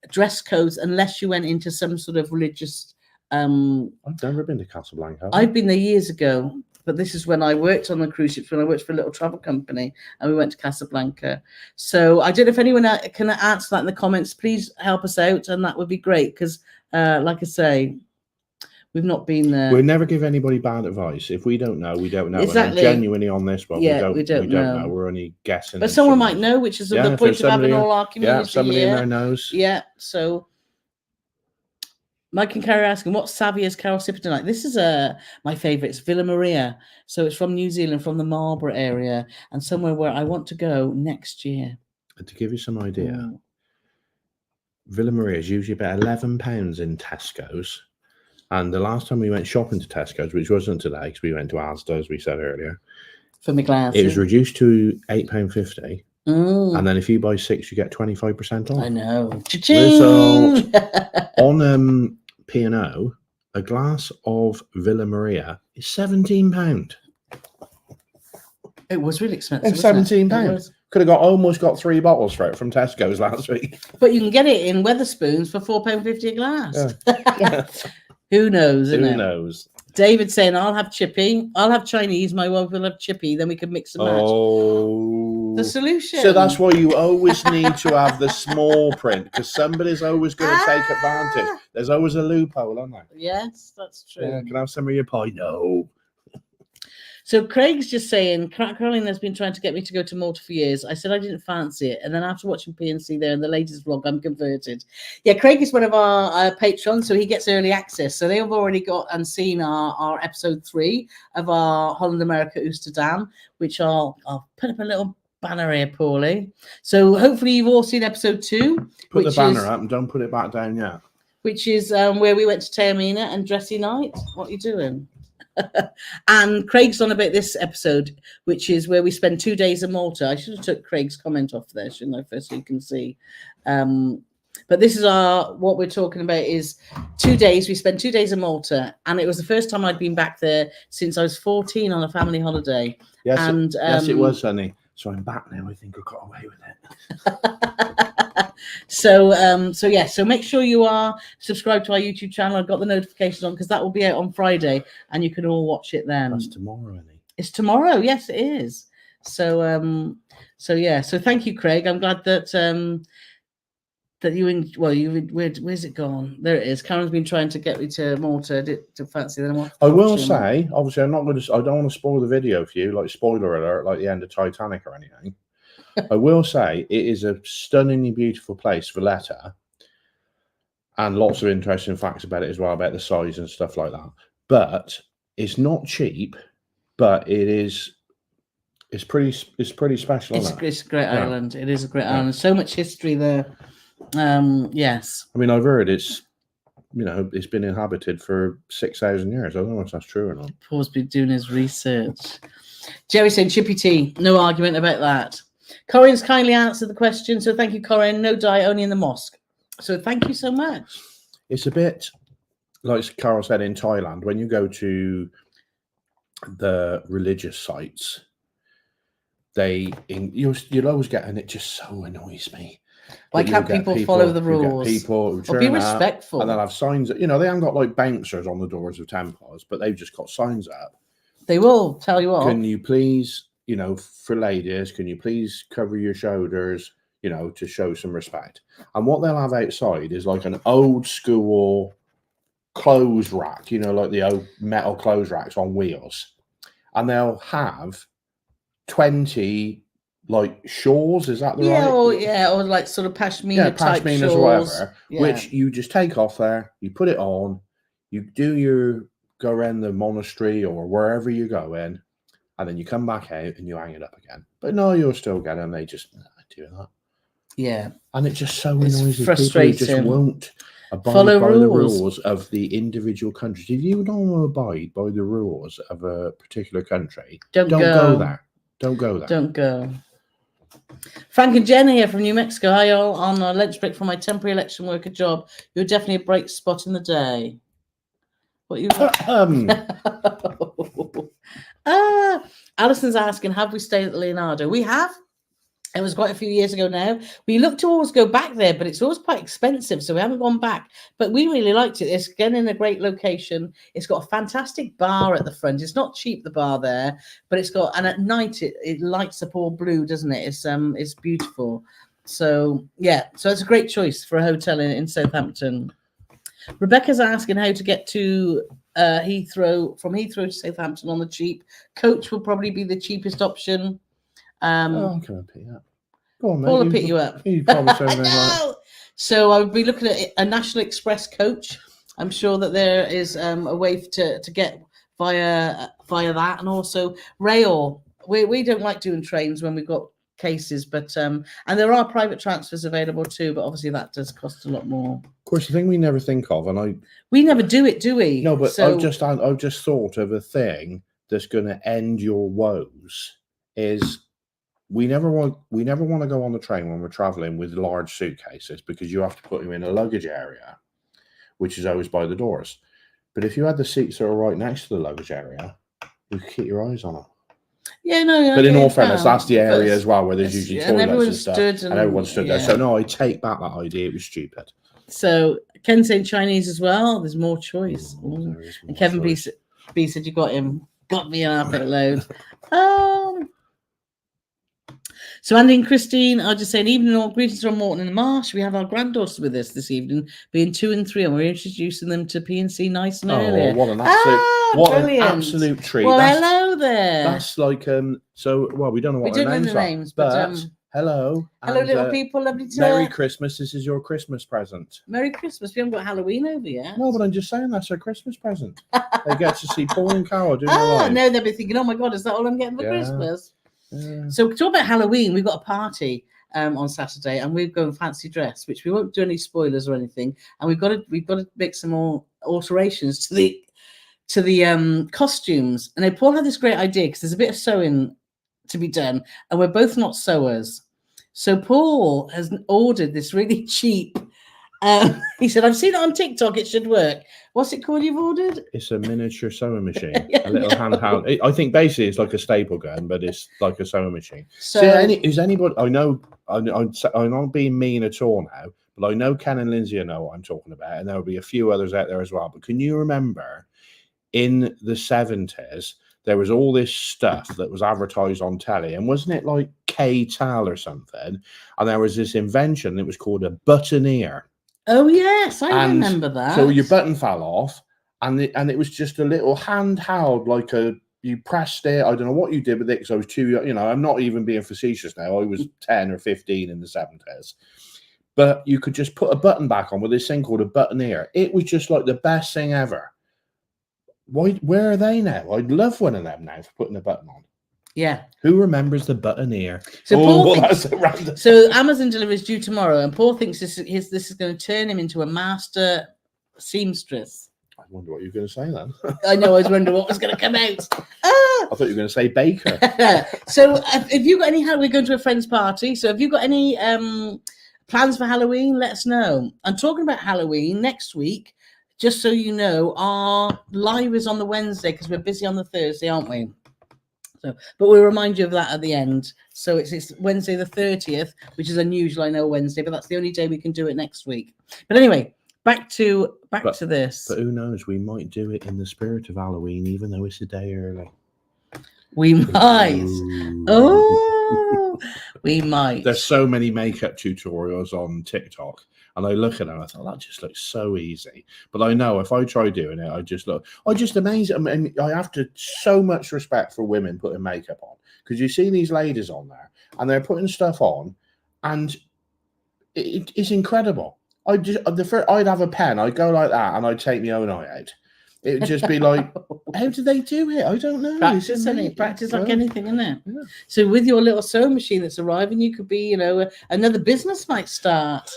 dress codes unless you went into some sort of religious. I've never been to Casablanca. I've been there years ago. But this is when I worked on the cruise ships, when I worked for a little travel company, and we went to Casablanca. So I don't know if anyone can answer that in the comments. Please help us out, and that would be great, because, like I say, we've not been there. We'll never give anybody bad advice. If we don't know, we don't know. Exactly. And genuinely on this one, we don't know. We're only guessing. But someone might know, which is the point of having all our community. Yeah, somebody here. in there knows. Yeah, so Mike and Carrie asking, what savvy is Carole sipping tonight? This is my favourite. It's Villa Maria. So it's from New Zealand, from the Marlborough area, and somewhere where I want to go next year. And to give you some idea, Villa Maria is usually about £11 in Tesco's. And the last time we went shopping to Tesco's, which wasn't today, because we went to Asda, as we said earlier, for my glasses, it was reduced to £8.50. And then if you buy 6, you get 25% off. I know. So on P&O, a glass of Villa Maria is £17. It was really expensive. It's £17. Could have almost got 3 bottles for it from Tesco's last week. But you can get it in Wetherspoons for £4.50 a glass. Yeah. Who knows? Who knows? David saying, I'll have chippy. I'll have Chinese. My wife will have chippy. Then we can mix and match. Oh. The solution. So that's why you always need to have the small print, because somebody's always going to take advantage. There's always a loophole, isn't there? Yes, that's true. Yeah, can I have some of your pie? No. So Craig's just saying, Caroline has been trying to get me to go to Malta for years. I said I didn't fancy it. And then after watching PNC there in the latest vlog, I'm converted. Yeah, Craig is one of our patrons, so he gets early access. So they've already got and seen our episode 3 of our Holland America Oosterdam, which I'll put up a little banner here, Paulie. So hopefully you've all seen episode 2. Put the banner up and don't put it back down yet. Which is where we went to Taormina and Dressy Night. What are you doing? And Craig's on about this episode, which is where we spend 2 days in Malta. I should have took Craig's comment off there, shouldn't I? First, so you can see. But this is what we're talking about is 2 days. We spent 2 days in Malta, and it was the first time I'd been back there since I was 14 on a family holiday. Yes, and yes, it was, honey. So I'm back now. I think I got away with it. So make sure you are subscribed to our YouTube channel. I've got the notifications on because that will be out on Friday, and you can all watch it then. That's tomorrow, honey. It's tomorrow. Yes, it is. So thank you, Craig. I'm glad that where's it gone? There it is. Karen's been trying to get me to Malta to fancy them. I will say, obviously, I don't want to spoil the video for you, like spoiler alert, like the end of Titanic or anything. I will say it is a stunningly beautiful place, Valletta, and lots of interesting facts about it as well, about the size and stuff like that. But it's not cheap, but it's pretty special. It's a great island. It is a great island. So much history there. Yes. I mean, I've heard it's been inhabited for 6,000 years. I don't know if that's true or not. Paul's been doing his research. Jerry saying chippy tea. No argument about that. Corinne's kindly answered the question, so thank you, Corinne. No diet, only in the mosque. So thank you so much. It's a bit like Carole said in Thailand, when you go to the religious sites, you'll always get, and it just so annoys me. Why can't people follow the rules? People who be respectful. and they'll have signs that, they haven't got like bouncers on the doors of temples, but they've just got signs up. They will tell you what. Can you please, for ladies, can you please cover your shoulders, to show some respect? And what they'll have outside is like an old school clothes rack, like the old metal clothes racks on wheels. And they'll have 20 like shawls, is that the right? Or like sort of pashmina type shawls. Or whatever, which you just take off there, you put it on, you go around the monastery or wherever you go in, and then you come back out and you hang it up again. But no, you'll still get them. They just do that. Yeah. And it just so annoys me. Frustrating. People just won't abide Follow by rules. the rules of the individual countries. If you don't want to abide by the rules of a particular country, don't go there. Don't go there. Don't go. Frank and Jenny here from New Mexico. Hi, all. On a lunch break from my temporary election worker job. You're definitely a bright spot in the day. What you Alison's asking, have we stayed at the Leonardo? We have. It was quite a few years ago now. We look to always go back there, but it's always quite expensive, so we haven't gone back. But we really liked it. It's again in a great location. It's got a fantastic bar at the front. It's not cheap, the bar there, but it's got, and at night it lights up all blue, doesn't it? It's beautiful. So yeah, so it's a great choice for a hotel in Southampton. Rebecca's asking how to get to Heathrow, from Heathrow to Southampton on the cheap. Coach will probably be the cheapest option. I'm going to pick you up. Go on, mate. Paul will pick you up. You probably say right. So I would be looking at a National Express coach. I'm sure that there is a way to get via that, and also rail. We don't like doing trains when we've got cases, but and there are private transfers available too, but obviously that does cost a lot more. Of course, the thing we never think of, and we never do it, do we? No, but I've just thought of a thing that's going to end your woes. Is we never want to go on the train when we're traveling with large suitcases, because you have to put them in a luggage area, which is always by the doors. But if you had the seats that are right next to the luggage area, you could keep your eyes on it. Yeah, no. But in all fairness, that's the area as well where there's usually toilets and stuff, and everyone stood there. So no, I take back that idea. It was stupid. So Ken saying Chinese as well. There's more choice. And Kevin choice. B said you got me an half load. So Andy and Christine are just saying, evening all, greetings from Morton and Marsh. We have our granddaughters with us this evening, being 2 and 3, and we're introducing them to P&C nice and earlier. What an absolute treat. Well, hello there. That's like so well, we don't know what we their don't names know the are, names, but hello. Hello, and, little people, lovely to Merry Christmas. This is your Christmas present. Merry Christmas. We haven't got Halloween over yet. No, but I'm just saying that's their Christmas present. They get to see Paul and Carole doing their live. No, they'll be thinking, oh my God, is that all I'm getting for Christmas? Yeah. So talk about Halloween. We've got a party on Saturday, and we're going fancy dress, which we won't do any spoilers or anything. And we've got to make some more alterations to the costumes. And then Paul had this great idea because there's a bit of sewing to be done, and we're both not sewers. So Paul has ordered this really cheap. He said, "I've seen it on TikTok. It should work." What's it called? You've ordered? It's a miniature sewing machine, a little handheld. I think basically it's like a staple gun, but it's like a sewing machine. So, is anybody? I know I'm not being mean at all now, but I know Ken and Lindsay know what I'm talking about, and there will be a few others out there as well. But can you remember in the 70s? There was all this stuff that was advertised on telly, and wasn't it like K-Tal or something? And there was this invention that was called a buttoneer. Oh yes, I remember that. So your button fell off, and it was just a little handheld, like you pressed it. I don't know what you did with it because I was too young. You know, I'm not even being facetious now. I was 10 or 15 in the 70s. But you could just put a button back on with this thing called a buttoneer. It was just like the best thing ever. Where are they now? I'd love one of them now for putting a button on. Yeah. Who remembers the buttoneer? So Paul thinks, so Amazon delivery is due tomorrow, and Paul thinks this is going to turn him into a master seamstress. I wonder what you were going to say then. I know. I was wondering what was going to come out. I thought you were going to say baker. So if you got any, we're going to a friend's party. So if you got any plans for Halloween, let us know. I'm talking about Halloween next week. Just so you know, our live is on the Wednesday because we're busy on the Thursday, aren't we? So, but we'll remind you of that at the end. So it's Wednesday the 30th, which is unusual, I know, Wednesday, but that's the only day we can do it next week. But anyway, back to this. But who knows? We might do it in the spirit of Halloween, even though it's a day early. We might. Oh, we might. There's so many makeup tutorials on TikTok. And I look at them, I thought, that just looks so easy. But I know if I try doing it, I just amazed. I mean, I have so much respect for women putting makeup on. Because you see these ladies on there, and they're putting stuff on, and it's incredible. I'd have a pen, I'd go like that, and I'd take my own eye out. It would just be like, how do they do it? I don't know. Practice like anything, isn't it? Yeah. So with your little sewing machine that's arriving, you could be, another business might start.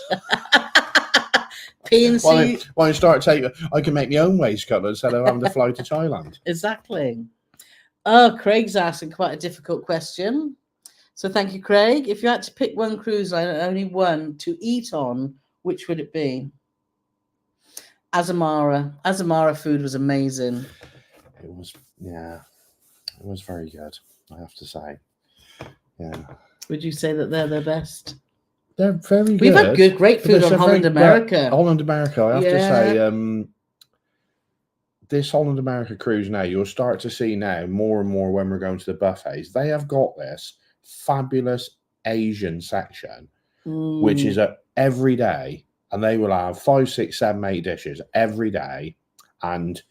P&C. Why start I can make my own waistcoat instead of having to fly to Thailand. Exactly. Oh, Craig's asking quite a difficult question. So thank you, Craig. If you had to pick one cruise line and only one to eat on, which would it be? Azamara food was amazing. It was very good, I have to say. Yeah. Would you say that they're the best? They're very good. We've had great food on Holland America. Holland America, I have to say, this Holland America cruise now, you'll start to see now more and more when we're going to the buffets. They have got this fabulous Asian section, which is every day. And they will have 5, 6, 7, 8 dishes every day. And,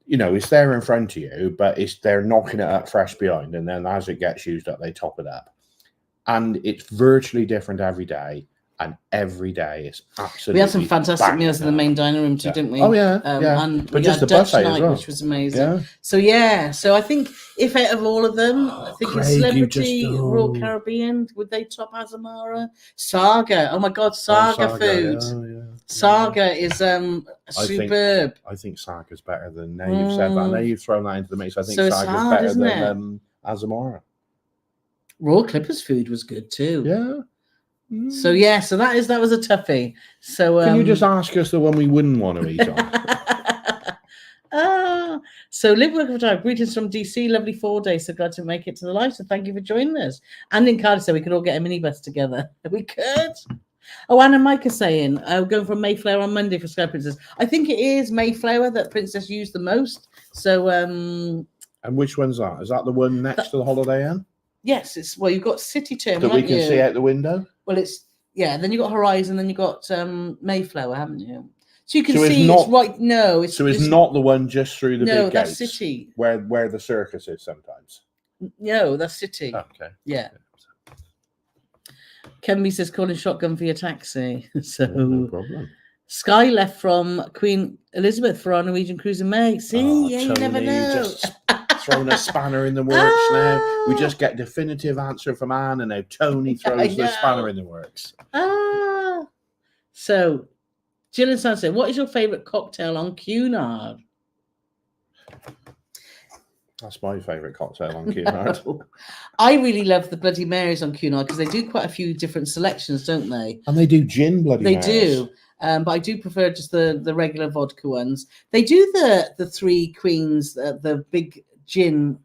it's there in front of you, but they're knocking it up fresh behind. And then as it gets used up, they top it up. And it's virtually different every day. And every day it's absolutely. We had some fantastic meals in the main dining room too, didn't we? Oh, yeah. And but just the Dutch buffet night, as well. Which was amazing. Yeah. So I think if out of all of them, I think it's Celebrity, Royal Caribbean, would they top Azamara? Saga. Oh my God, Saga food. Yeah. Saga is superb. I think Saga's better than now you've said that. Now you've thrown that into the mix. I think Saga's hard, better than Azamara. Royal Clippers food was good too. Yeah. So that was a toughie. So can you just ask us the one we wouldn't want to eat on? So live work of time. Greetings from DC. Lovely 4 days. So glad to make it to the live. So thank you for joining us. And in Cardiff said we could all get a minibus together. We could. Oh, Anna and Mike are saying we're going from Mayflower on Monday for Sky Princess. I think it is Mayflower that Princess used the most. So and which one's that? Is that the one next to the Holiday Inn? Yes, it's you've got city terminal. That we can see out the window. Well, it's then you've got Horizon, then you've got Mayflower, haven't you? So you can So it's see not- it's right. No, it's not the one just through the no, big that's gates city. where the circus is sometimes. No, that's city. Okay. Yeah. Kevin says calling shotgun for your taxi. So No problem. Sky left from Queen Elizabeth for our Norwegian cruise in May. See, you never Tony, know. just throwing a spanner in the works now. We just get definitive answer from Anne, and now Tony throws the spanner in the works. So, Jill and Sunset, what is your favourite cocktail on Cunard? That's my favourite cocktail on Cunard. No. I really love the Bloody Marys on Cunard because they do quite a few different selections, don't they? And they do gin Bloody Marys. They do. But I do prefer just the regular vodka ones. They do the three queens, the big gin,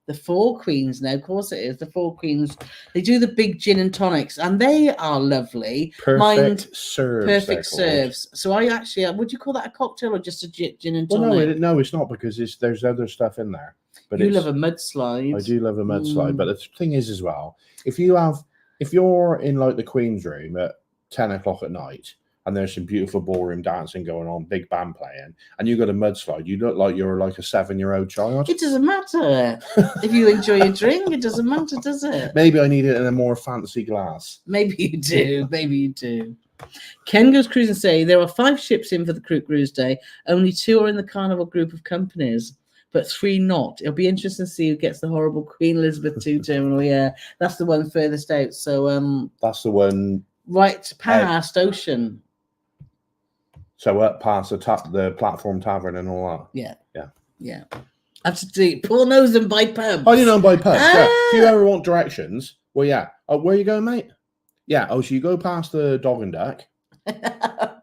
the four queens now. Of course it is the four queens. They do the big gin and tonics, and they are lovely. Perfect serves. Perfect serves. So I actually, would you call that a cocktail or just a gin and tonic? Well, no, it's not because there's other stuff in there. But you love a mudslide. I do love a mudslide, but the thing is as well, if you're in like the Queen's room at 10 o'clock at night, and there's some beautiful ballroom dancing going on, big band playing, and you got a mudslide, you look like you're like a 7-year-old child. It doesn't matter. If you enjoy your drink, it doesn't matter, does it? Maybe I need it in a more fancy glass. Maybe you do. Maybe you do. Ken goes cruising say there are 5 ships in for the cruise day. Only 2 are in the Carnival group of companies, but 3 not. It'll be interesting to see who gets the horrible Queen Elizabeth II terminal. Yeah, that's the one furthest out. So that's the one right past Ocean. So up past the platform tavern and all that. Yeah. Absolutely. Paul knows them by pubs. I do know them by pubs. Yeah. If you ever want directions, well, yeah. Oh, where you going, mate? Yeah. Oh, so you go past the Dog and Duck,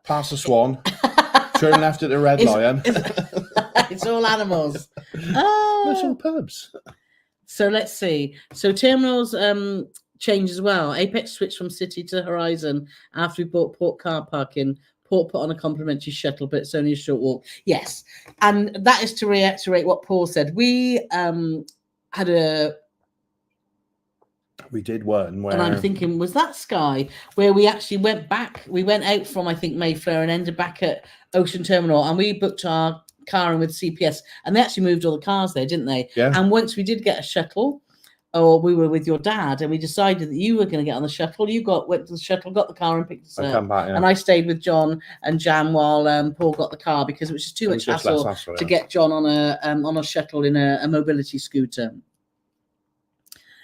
past the Swan, turn left at the Red Lion. It's all animals. That's all pubs. So let's see. So terminals change as well. Apex switched from City to Horizon after we bought Port car parking. Port put on a complimentary shuttle, but it's only a short walk. Yes. And that is to reiterate what Paul said. We did one where... And I'm thinking, was that Sky? Where we actually went back. We went out from, I think, Mayflower and ended back at Ocean Terminal. And we booked our car in with CPS. And they actually moved all the cars there, didn't they? Yeah. And once we did get a shuttle, or we were with your dad, and we decided that you were going to get on the shuttle. You went to the shuttle, got the car, and picked us up. Come back, yeah. And I stayed with John and Jan while Paul got the car because it was just too much hassle to get John on a shuttle in a mobility scooter.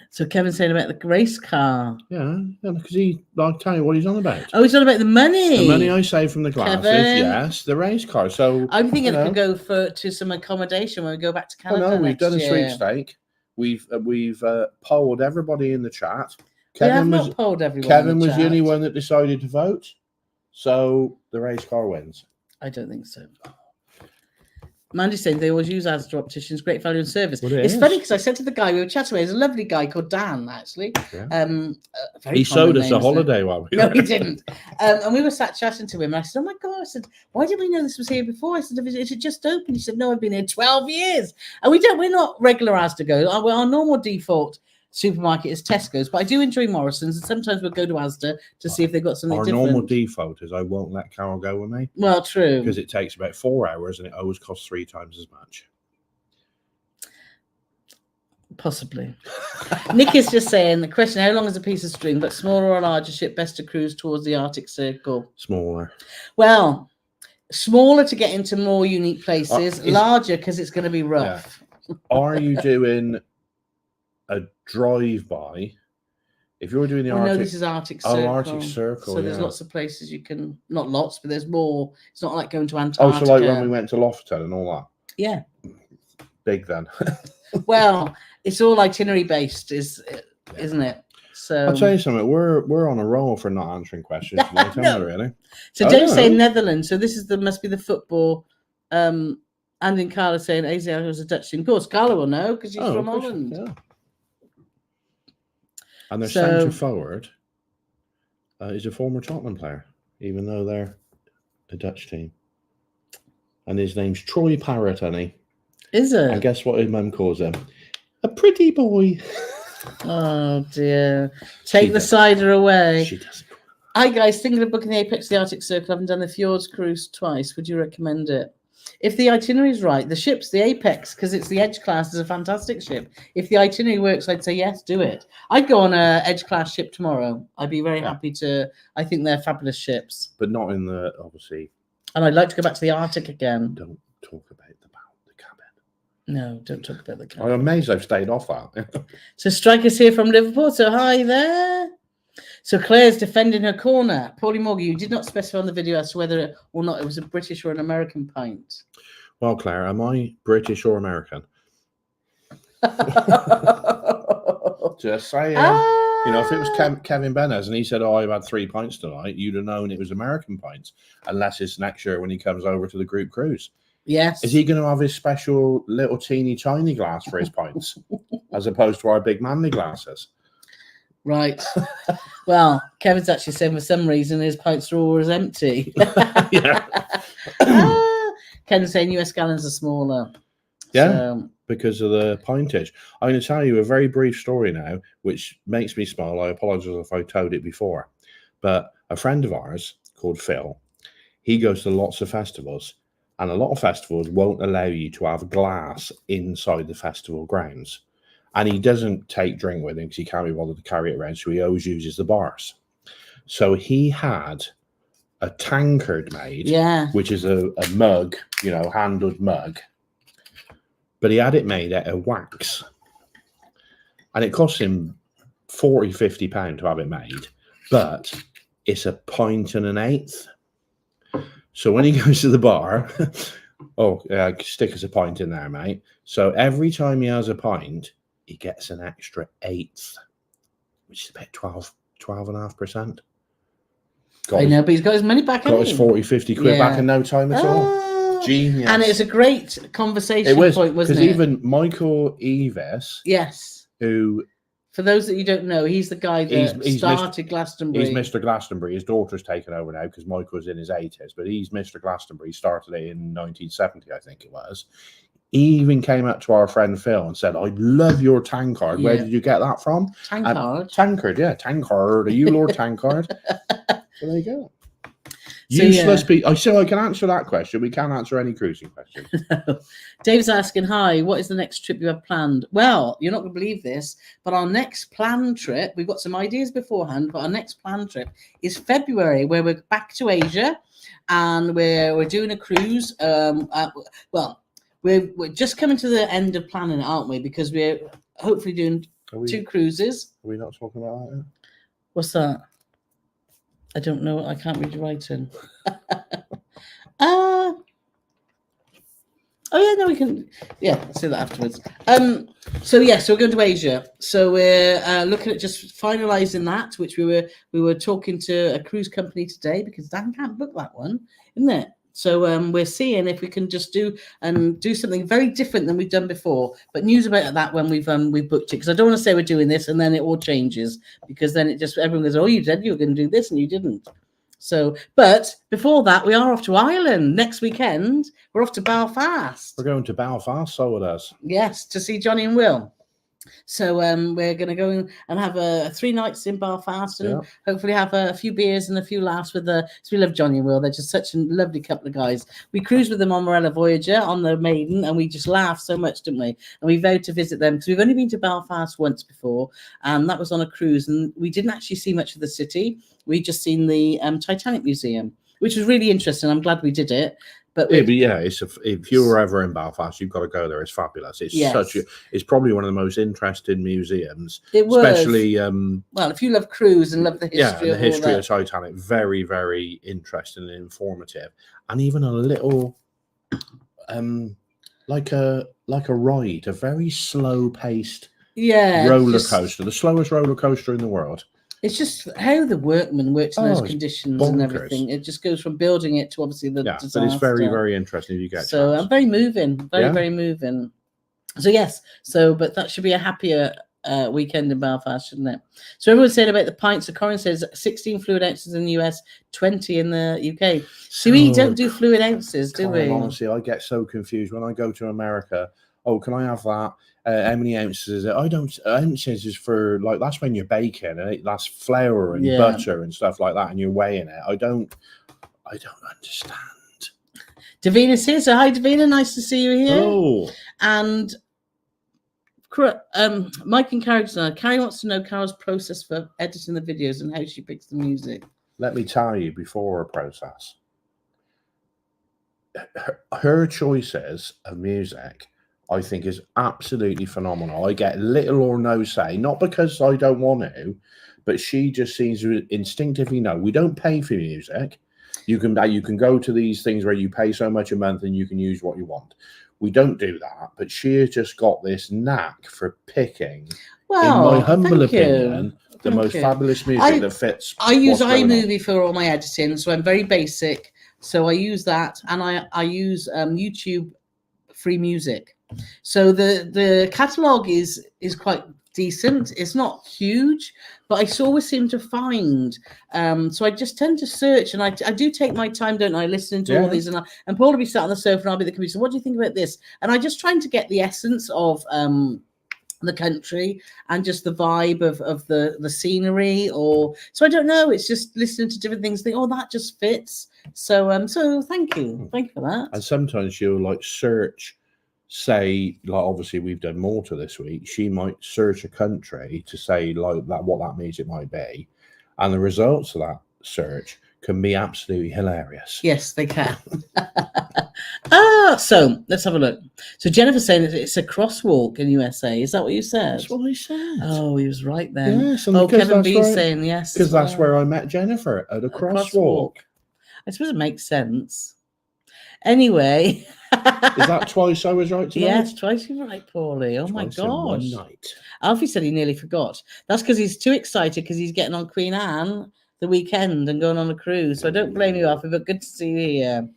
So Kevin's saying about the race car. Yeah, because I'll tell you what he's on about. Oh, he's on about the money. The money I saved from the glasses, Kevin. yes, the race car. So I'm thinking I could go to some accommodation when we go back to Canada. No, we've done a year. sweepstake. We've polled everybody in the chat. Kevin not polled everyone. Kevin was the only one that decided to vote, so the race car wins. I don't think so. Mandy's saying they always use Asda opticians, great value and service. Well, it's funny because I said to the guy we were chatting with, there's a lovely guy called Dan, actually. Yeah. He sold us a holiday while we No, he didn't. And we were sat chatting to him, and I said, oh my God, I said, why didn't we know this was here before? I said, is it just open? He said, no, I've been here 12 years. And we're not regular Asda goers. Our normal default supermarket is Tesco's, but I do enjoy Morrison's, and sometimes we'll go to Asda to see if they've got something different. Our normal default is I won't let Carole go with me. Well, true. Because it takes about 4 hours and it always costs 3 times as much. Possibly. Nick is just saying, the question, how long is a piece of string, but smaller or larger ship best to cruise towards the Arctic Circle? Smaller. Well, smaller to get into more unique places, larger because it's going to be rough. Yeah. Are you doing a drive-by? If you're doing the Arctic... No, this is Arctic Circle. Oh, Arctic Circle, So there's lots of places you can... Not lots, but there's more. It's not like going to Antarctica. Oh, so like when we went to Lofoten and all that? Yeah. Big then. Well, it's all itinerary-based, isn't it? So I'll tell you something. We're on a roll for not answering questions tonight, no. Really. So don't say Netherlands. So this is must be the football... and in Carla saying AZ was a Dutch team. Of course, Carla will know because she's from Holland. Yeah. And their centre forward is a former Tottenham player, even though they're a Dutch team. And his name's Troy Parrott, honey. Is it? And guess what his mum calls him? A pretty boy. Oh dear. Take the does. cider away. She doesn't. Hi guys, thinking of booking the Apex the Arctic Circle. I haven't done the Fjords cruise twice. Would you recommend it? If the itinerary is right, the ship's the Apex because it's the Edge class is a fantastic ship. If the itinerary works, I'd say yes, do it. I'd go on a Edge class ship tomorrow. I'd be very happy to. I think they're fabulous ships. But not in the, obviously. And I'd like to go back to the Arctic again. Don't talk about the cabin. No, don't talk about the cabin. I'm amazed I've stayed off that. So Striker's here from Liverpool. So hi there. So Claire's defending her corner. Paulie Morgan, you did not specify on the video as to whether or not it was a British or an American pint. Well, Claire, am I British or American? Just saying. You know, if it was Kevin Benez and he said, "Oh, I've had 3 pints tonight," you'd have known it was American pints, unless it's next year when he comes over to the group cruise. Yes. Is he going to have his special little teeny tiny glass for his pints, as opposed to our big manly glasses? Right. Well, Kevin's actually saying for some reason his pints are always empty. Yeah. Ken's saying US gallons are smaller. Yeah. So, because of the pintage. I'm going to tell you a very brief story now, which makes me smile. I apologize if I told it before. But a friend of ours called Phil, he goes to lots of festivals, and a lot of festivals won't allow you to have glass inside the festival grounds. And he doesn't take drink with him because he can't be bothered to carry it around, so he always uses the bars. So he had a tankard made, which is a mug, you know, handled mug. But he had it made out of wax. And it cost him £40–50 to have it made. But it's a pint and an eighth. So when he goes to the bar, stick us a pint in there, mate. So every time he has a pint, he gets an extra eighth, which is about 12.5%. I know, but he's got his money back. Got his 40–50 quid back in no time at all. Genius. And it's a great conversation point, wasn't it? Because even Michael Eavis, who, for those that you don't know, he's the guy that started Glastonbury. He's Mr. Glastonbury. His daughter's taken over now because Michael's in his 80s, but he's Mr. Glastonbury. He started it in 1970, I think it was. He even came up to our friend Phil and said, "I love your tankard. Where did you get that from?" Tankard, yeah. Tankard. Are you Lord Tankard? So there you go. Useless people. So I can answer that question. We can't answer any cruising question. Dave's asking, hi, what is the next trip you have planned? Well, you're not going to believe this, but our next planned trip, we've got some ideas beforehand, but our next planned trip is February, where we're back to Asia and we're doing a cruise. We're just coming to the end of planning it, aren't we? Because we're hopefully doing 2 cruises. Are we not talking about that yet? What's that? I don't know. I can't read your writing. We can. Yeah, I'll say that afterwards. So we're going to Asia. So we're looking at just finalising that, which we were talking to a cruise company today because Dan can't book that one, isn't it? So we're seeing if we can just do something very different than we've done before. But news about that when we've booked it, because I don't want to say we're doing this and then it all changes, because then everyone goes, "Oh, you said you were going to do this and you didn't." So, but before that, we are off to Ireland next weekend. We're off to Belfast. We're going to Belfast, so it is. Yes, to see Johnny and Will. So we're going to go and have 3 nights in Belfast and hopefully have a few beers and a few laughs with so we love Johnny and Will. They're just such a lovely couple of guys. We cruised with them on Morella Voyager on the Maiden and we just laughed so much, didn't we? And we vowed to visit them because we've only been to Belfast once before, and that was on a cruise, and we didn't actually see much of the city. We just seen the Titanic Museum, which was really interesting. I'm glad we did it. But if you were ever in Belfast, you've got to go there. It's fabulous. It's it's probably one of the most interesting museums. It was. Especially if you love cruise and love the history of Titanic, very, very interesting and informative, and even a little like a ride, a very slow paced roller coaster, the slowest roller coaster in the world. It's just how the workman works in those conditions and everything. It just goes from building it to obviously the disaster. But it's very, very interesting if you get so I'm very moving, very moving. So yes, but that should be a happier weekend in Belfast, shouldn't it? So everyone's saying about the pints. So Corin says 16 fluid ounces in the US, 20 in the UK. So we don't do fluid ounces, do we? Honestly, I get so confused when I go to America. oh, can I have that? How many ounces is it? I don't. Ounces is for like that's when you're baking and that's flour and butter and stuff like that, and you're weighing it. I don't understand. Davina's here, so hi Davina, nice to see you here. Hello. And Mike and Carrie wants to know Carole's process for editing the videos and how she picks the music. Let me tell you, before her process, her choices of music, I think, is absolutely phenomenal. I get little or no say, not because I don't want to, but she just seems to instinctively know. We don't pay for music. You can go to these things where you pay so much a month and you can use what you want. We don't do that, but she has just got this knack for picking, in my humble opinion, the most fabulous music that fits. I use iMovie for all my editing, so I'm very basic. So I use that, and I use YouTube free music. So the catalog is quite decent. It's not huge, but I always seem to find. So I just tend to search, and I do take my time, don't I, listening to all these, and Paul will be sat on the sofa, and I'll be the computer. So what do you think about this? And I just trying to get the essence of the country and just the vibe of the scenery, or so I don't know. It's just listening to different things. Think, oh, that just fits. So so thank you for that. And sometimes you'll like search. Say, like, obviously we've done Malta this week. She might search a country to say like that what that music might be, and the results of that search can be absolutely hilarious. Yes, they can. So let's have a look. So Jennifer's saying that it's a crosswalk in USA. Is that what you said? That's what I said. Oh, he was right then. Yes, Kevin B's saying yes. Because that's where I met Jennifer, at a crosswalk. I suppose it makes sense. Anyway. Is that twice I was right tonight? Yes, twice you're right, Paulie. Oh my gosh. In one night. Alfie said he nearly forgot. That's because he's too excited because he's getting on Queen Anne the weekend and going on a cruise. So I don't blame you, Alfie, but good to see you here.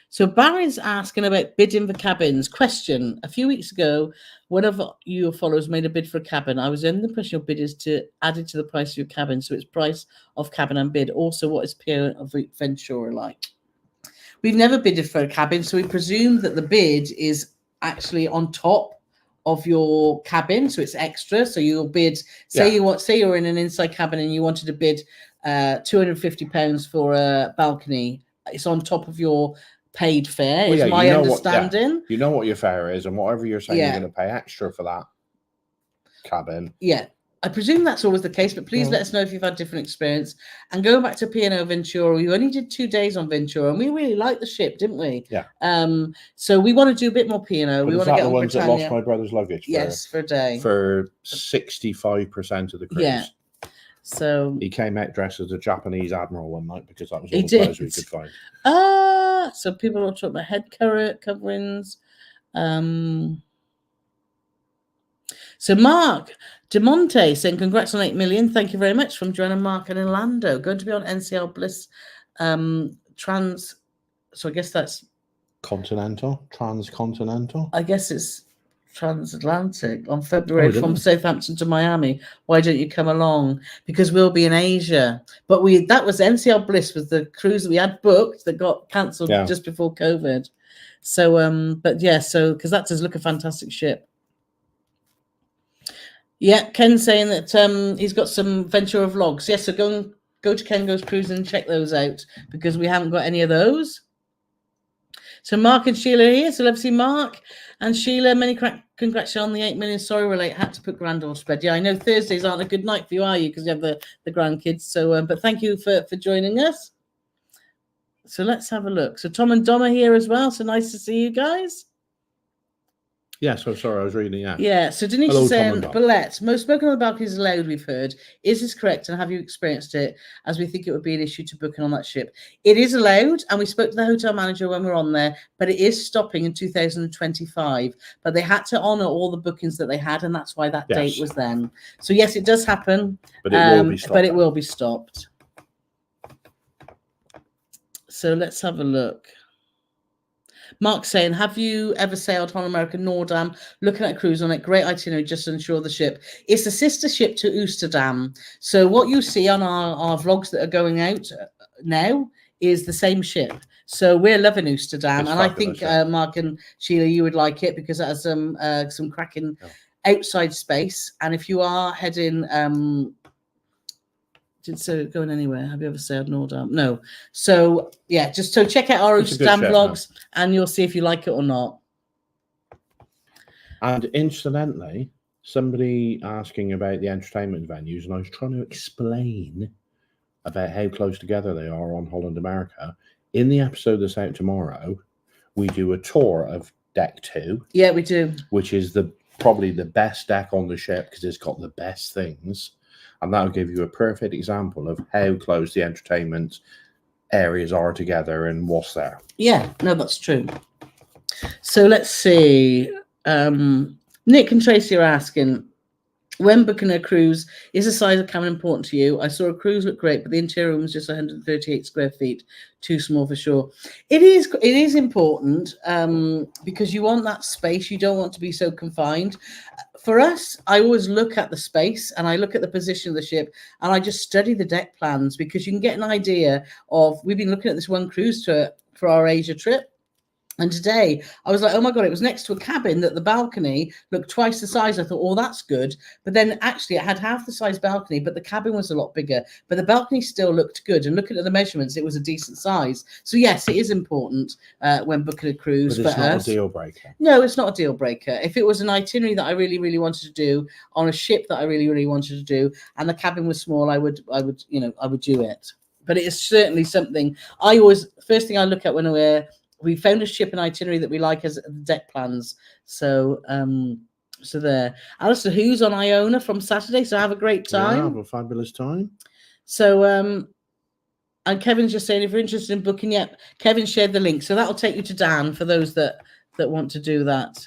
So Barry's asking about bidding for cabins. Question: a few weeks ago, one of your followers made a bid for a cabin. I was under the impression your bid is to add it to the price of your cabin, so it's price of cabin and bid. Also, what is Pier of Ventura like? We've never bidded for a cabin, so we presume that the bid is actually on top of your cabin, so it's extra. So you'll bid. Say you're in an inside cabin and you wanted to bid £250 for a balcony. It's on top of your paid fare. Is my understanding. You know what your fare is, and whatever you're saying, you're going to pay extra for that cabin. Yeah. I presume that's always the case, but please let us know if you've had different experience. And going back to P&O Ventura, we only did 2 days on Ventura, and we really liked the ship, didn't we? Yeah. So we want to do a bit more P&O. We want to get the on ones Britannia. That lost my brother's luggage. For a day. For 65% of the cruise. Yeah. So he came out dressed as a Japanese admiral one night because that was all the clothes we could find. So people are talking about head coverings. So Mark DeMonte saying congrats on 8 million. Thank you very much from Joanna, Mark, and Orlando. Going to be on NCL Bliss trans. So I guess that's transcontinental. I guess it's transatlantic on February from Southampton to Miami. Why don't you come along? Because we'll be in Asia. But that was NCL Bliss was the cruise that we had booked that got cancelled just before COVID. So but yeah, so because that does look a fantastic ship. Yeah, Ken's saying that he's got some Ventura vlogs. Yes, so go to Ken Goes Cruising and check those out because we haven't got any of those. So Mark and Sheila are here. So love to see Mark and Sheila. Many congrats on the 8 million. Sorry, we're late. Had to put granddaughter to bed. Yeah, I know Thursdays aren't a good night for you, are you? Because you have the grandkids. So, but thank you for joining us. So let's have a look. So Tom and Dom are here as well. So nice to see you guys. Yeah, so sorry, I was reading. Yeah. So Denise is saying, Ballet, most spoken on the balcony is allowed, we've heard. Is this correct? And have you experienced it? As we think it would be an issue to booking on that ship. It is allowed, and we spoke to the hotel manager when we were on there, but it is stopping in 2025. But they had to honour all the bookings that they had, and that's why that date was then. So yes, it does happen, but it will be stopped. But it will be stopped. So let's have a look. Mark saying, have you ever sailed on American Nordam? Looking at a cruise on it, great itinerary just to ensure the ship. It's a sister ship to Oosterdam. So what you see on our vlogs that are going out now is the same ship. So we're loving Oosterdam, It's and I fabulous, think yeah. Mark and Sheila, you would like it because it has some cracking outside space. And if you are heading, so going anywhere? Have you ever sailed Nordam? No. So yeah, just so check out our Oosterdam vlogs, and you'll see if you like it or not. And incidentally, somebody asking about the entertainment venues, and I was trying to explain about how close together they are on Holland America. In the episode that's out tomorrow, we do a tour of Deck 2. Yeah, we do. Which is probably the best deck on the ship because it's got the best things. And that'll give you a perfect example of how close the entertainment areas are together and what's there. Yeah, no, that's true. So let's see. Nick and Tracy are asking, when booking a cruise, is the size of cabin important to you? I saw a cruise look great, but the interior room was just 138 square feet, too small for sure. It is important because you want that space. You don't want to be so confined. For us, I always look at the space and I look at the position of the ship and I just study the deck plans because you can get an idea of, we've been looking at this one cruise tour for our Asia trip. And today I was like, oh my God, it was next to a cabin that the balcony looked twice the size. I thought, oh, that's good. But then actually it had half the size balcony, but the cabin was a lot bigger. But the balcony still looked good. And looking at the measurements, it was a decent size. So yes, it is important when booking a cruise. But it's not a deal breaker. No, it's not a deal breaker. If it was an itinerary that I really, really wanted to do on a ship that I really, really wanted to do, and the cabin was small, I would do it. But it is certainly something first thing I look at when we found a ship and itinerary that we like as the deck plans. So there. Alistair, who's on Iona from Saturday? So have a great time. Yeah, have a fabulous time. So and Kevin's just saying if you're interested in booking, Kevin shared the link. So that'll take you to Dan for those that want to do that.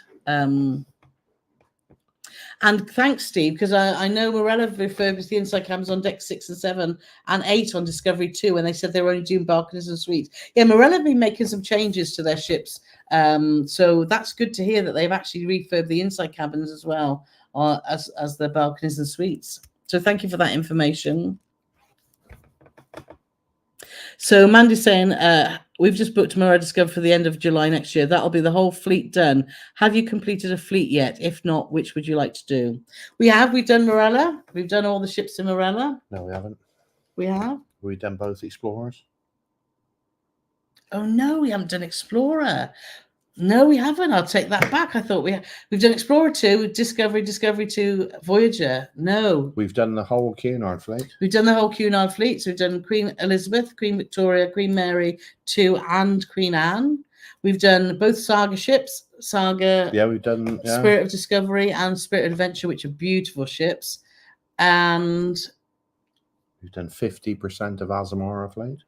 And thanks, Steve, because I know Morella refurbished the inside cabins on deck 6 and 7 and 8 on Discovery 2, and they said they were only doing balconies and suites. Yeah, Morella have been making some changes to their ships. So that's good to hear that they've actually refurbed the inside cabins as well as the balconies and suites. So thank you for that information. So Mandy's saying, we've just booked Morella Discover for the end of July next year. That'll be the whole fleet done. Have you completed a fleet yet? If not, which would you like to do? We have. We've done Morella. We've done all the ships in Morella. No, we haven't. We have. We've done both Explorers. Oh, no, we haven't done Explorer. No, we haven't. I'll take that back. I thought we've done Explorer 2, Discovery 2, Voyager. No. We've done the whole Cunard fleet. We've done the whole Cunard fleet. So we've done Queen Elizabeth, Queen Victoria, Queen Mary 2, and Queen Anne. We've done both Saga ships, Saga. Yeah, we've done Spirit of Discovery and Spirit of Adventure, which are beautiful ships. And we've done 50% of Azamara fleet.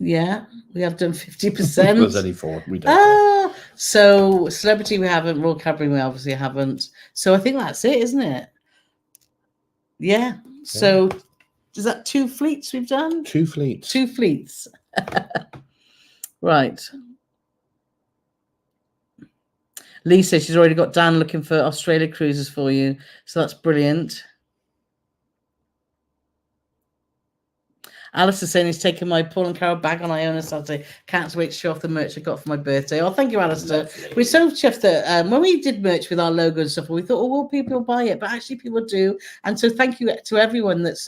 Yeah, we have done 50%. There's only 4. We don't. So Celebrity we haven't, Royal Caribbean we obviously haven't. So I think that's it, isn't it? Yeah. So is that 2 fleets we've done? 2 fleets. 2 fleets. Right. Lee says she's already got Dan looking for Australia cruises for you. So that's brilliant. Alice is saying he's taking my Paul and Carole bag on Iona Saturday. Can't wait to show off the merch I got for my birthday. Oh, thank you, Alistair. We're so chuffed that when we did merch with our logo and stuff, we thought, oh, will people buy it? But actually, people do. And so, thank you to everyone that's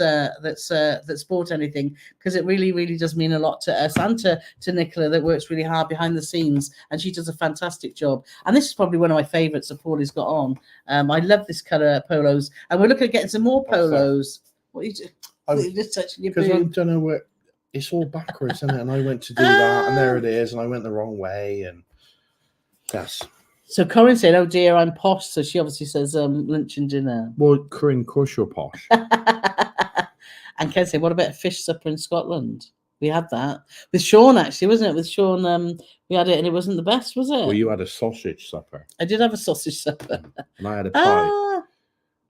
bought anything, because it really, really does mean a lot to us and to Nicola that works really hard behind the scenes, and she does a fantastic job. And this is probably one of my favourites that Paulie's got on. I love this colour polos, and we're looking at getting some more polos. What are you doing? You're just touching your boob. Because I don't know where it's all backwards, isn't it? And I went to do that, and there it is, and I went the wrong way, and yes. So Corinne said, "Oh dear, I'm posh." So she obviously says, "Lunch and dinner." Well, Corinne, of course you're posh. And Ken said, "What about a fish supper in Scotland?" We had that with Sean, actually, wasn't it? With Sean, we had it, and it wasn't the best, was it? Well, you had a sausage supper. I did have a sausage supper, and I had a pie.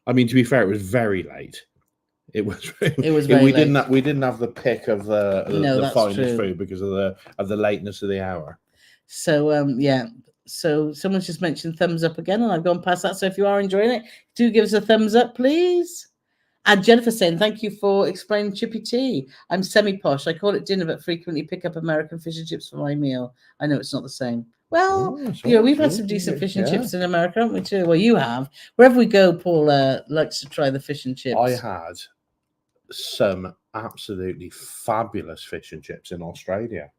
I mean, to be fair, it was very late. It was very we late. We didn't have the pick of the finest food because of the lateness of the hour. So yeah. So someone's just mentioned thumbs up again, and I've gone past that. So if you are enjoying it, do give us a thumbs up, please. And Jennifer saying, thank you for explaining chippy tea. I'm semi-posh. I call it dinner, but frequently pick up American fish and chips for my meal. I know it's not the same. Well, we've had some decent fish and chips in America, haven't we, too? Well, you have. Wherever we go, Paul likes to try the fish and chips. I had some absolutely fabulous fish and chips in Australia.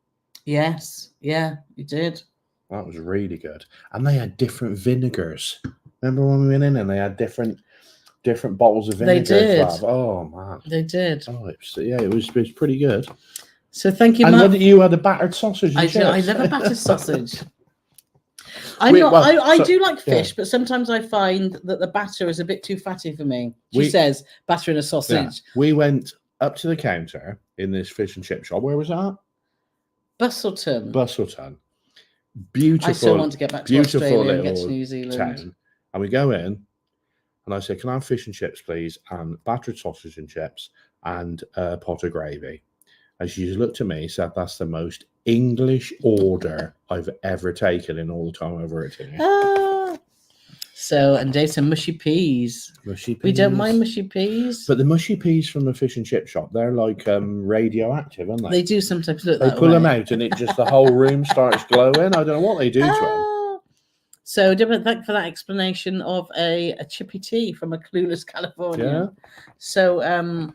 Yes. Yeah, you did. That was really good. And they had different vinegars. Remember when we went in and they had different bottles of vinegar? They did. Oh, man. They did. Oh, it was pretty good. So thank you, and Matt. You had a battered sausage and chips. I love a battered sausage. I do like fish, but sometimes I find that the batter is a bit too fatty for me. She says, batter in a sausage. Yeah. We went up to the counter in this fish and chip shop. Where was that? Bustleton. Beautiful. I still want to get back to Australia and get to New Zealand. Town. And we go in, and I said, can I have fish and chips, please? And battered sausage and chips and a pot of gravy. And she just looked at me and said, that's the most English order I've ever taken in all the time I've worked here. And Dave said mushy peas. We don't mind mushy peas. But the mushy peas from the fish and chip shop, they're like radioactive, aren't they? They do sometimes look that way. They pull them out and it just, the whole room starts glowing. I don't know what they do to them. So, thank you for that explanation of a chippy tea from a clueless California. Yeah.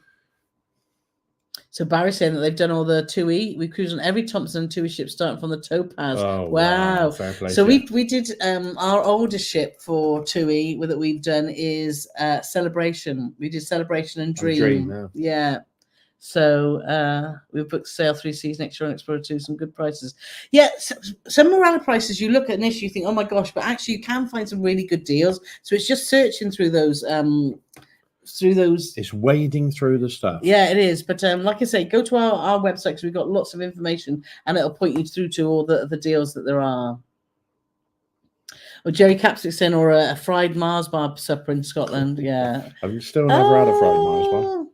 So Barry's saying that they've done all the TUI. We cruised on every Thompson and TUI ship starting from the Topaz. Oh, wow. Fair play, so we did our oldest ship for TUI that we've done is Celebration. We did Celebration and Dream. Yeah. So we've booked Sail 3 Seas next year on Explorer 2, some good prices. Yeah, some Morale prices, you look at this, you think, oh my gosh, but actually you can find some really good deals. So it's just searching through those it's wading through the stuff. Yeah, it is. But like I say, go to our website because we've got lots of information and it'll point you through to all the deals that there are. Or Jerry Capsick saying, or a fried Mars bar supper in Scotland. Yeah. Have you still never had a fried Mars bar?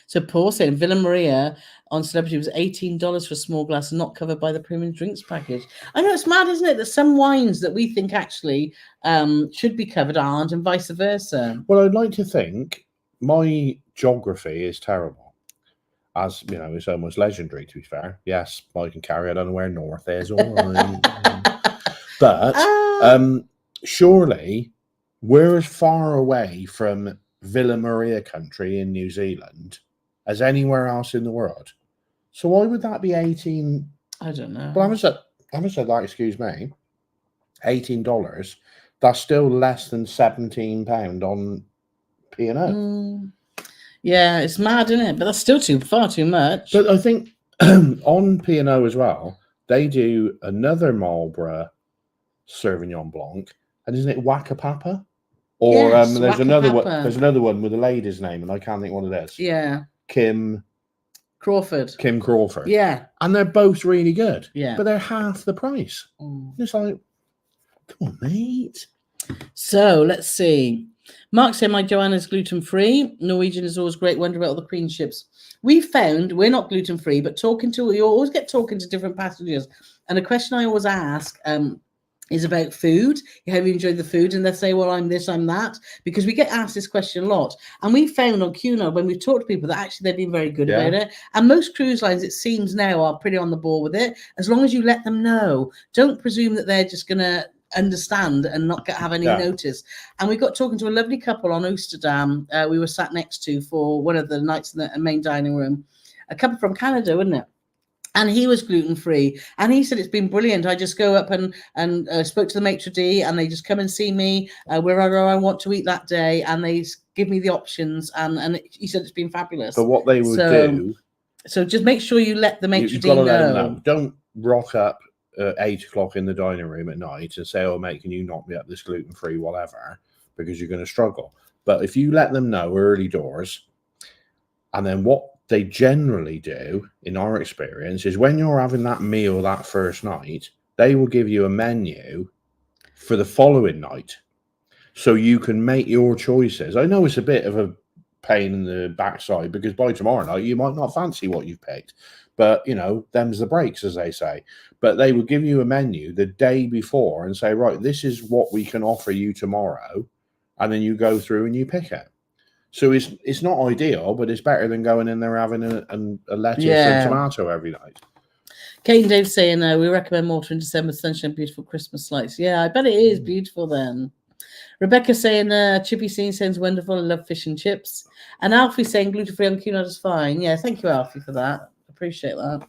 So Paul saying Villa Maria on Celebrity was $18 for a small glass, not covered by the premium drinks package. I know it's mad, isn't it, that some wines that we think actually should be covered aren't, and vice versa. Well, I'd like to think my geography is terrible. As you know, it's almost legendary, to be fair. Yes, Mike and Carrie, I don't know where north is. All right. But surely we're as far away from Villa Maria country in New Zealand as anywhere else in the world. So why would that be 18? I don't know. Well, I haven't said that, excuse me. $18. That's still less than £17 on P&O. Yeah, it's mad, isn't it? But that's still far too much. But I think on P&O as well, they do another Marlborough Sauvignon Blanc, and isn't it Waka Papa? Or yes, there's another one. There's another one with a lady's name, and I can't think what it is. Yeah, Kim Crawford. Yeah, and they're both really good. Yeah, but they're half the price. It's like, come on, mate. So let's see. Mark said my Joanna's gluten-free. Norwegian is always great. Wonder about all the Queen ships. We found we're not gluten-free, but you always get talking to different passengers. And a question I always ask is about food. Have you enjoyed the food? And they say, well, I'm this, I'm that. Because we get asked this question a lot. And we found on Cunard, when we've talked to people, that actually they've been very good about it. And most cruise lines, it seems now, are pretty on the ball with it. As long as you let them know. Don't presume that they're just going to understand and not have any notice. And we got talking to a lovely couple on Oosterdam. We were sat next to for one of the nights in the main dining room. A couple from Canada, wasn't it? And he was gluten-free. And he said, it's been brilliant. I just go up and spoke to the maitre d', and they just come and see me wherever I want to eat that day. And they give me the options. And he said, it's been fabulous. But what they would do... So just make sure you let the maitre d' know. Let them know. Don't rock up at 8 o'clock in the dining room at night and say, oh, mate, can you knock me up this gluten-free, whatever, because you're going to struggle. But if you let them know early doors, and then what they generally do, in our experience, is when you're having that meal that first night, they will give you a menu for the following night so you can make your choices. I know it's a bit of a pain in the backside because by tomorrow night you might not fancy what you've picked, but you know, them's the breaks, as they say. But they will give you a menu the day before and say, right, this is what we can offer you tomorrow, and then you go through and you pick it. So it's not ideal, but it's better than going in there having a lettuce and tomato every night. Kate and Dave saying, we recommend water in December, sunshine, beautiful Christmas lights. Yeah, I bet it is beautiful then. Rebecca saying, Chippy Scene sounds wonderful. I love fish and chips. And Alfie saying, gluten-free on Cunard is fine. Yeah, thank you, Alfie, for that. Appreciate that.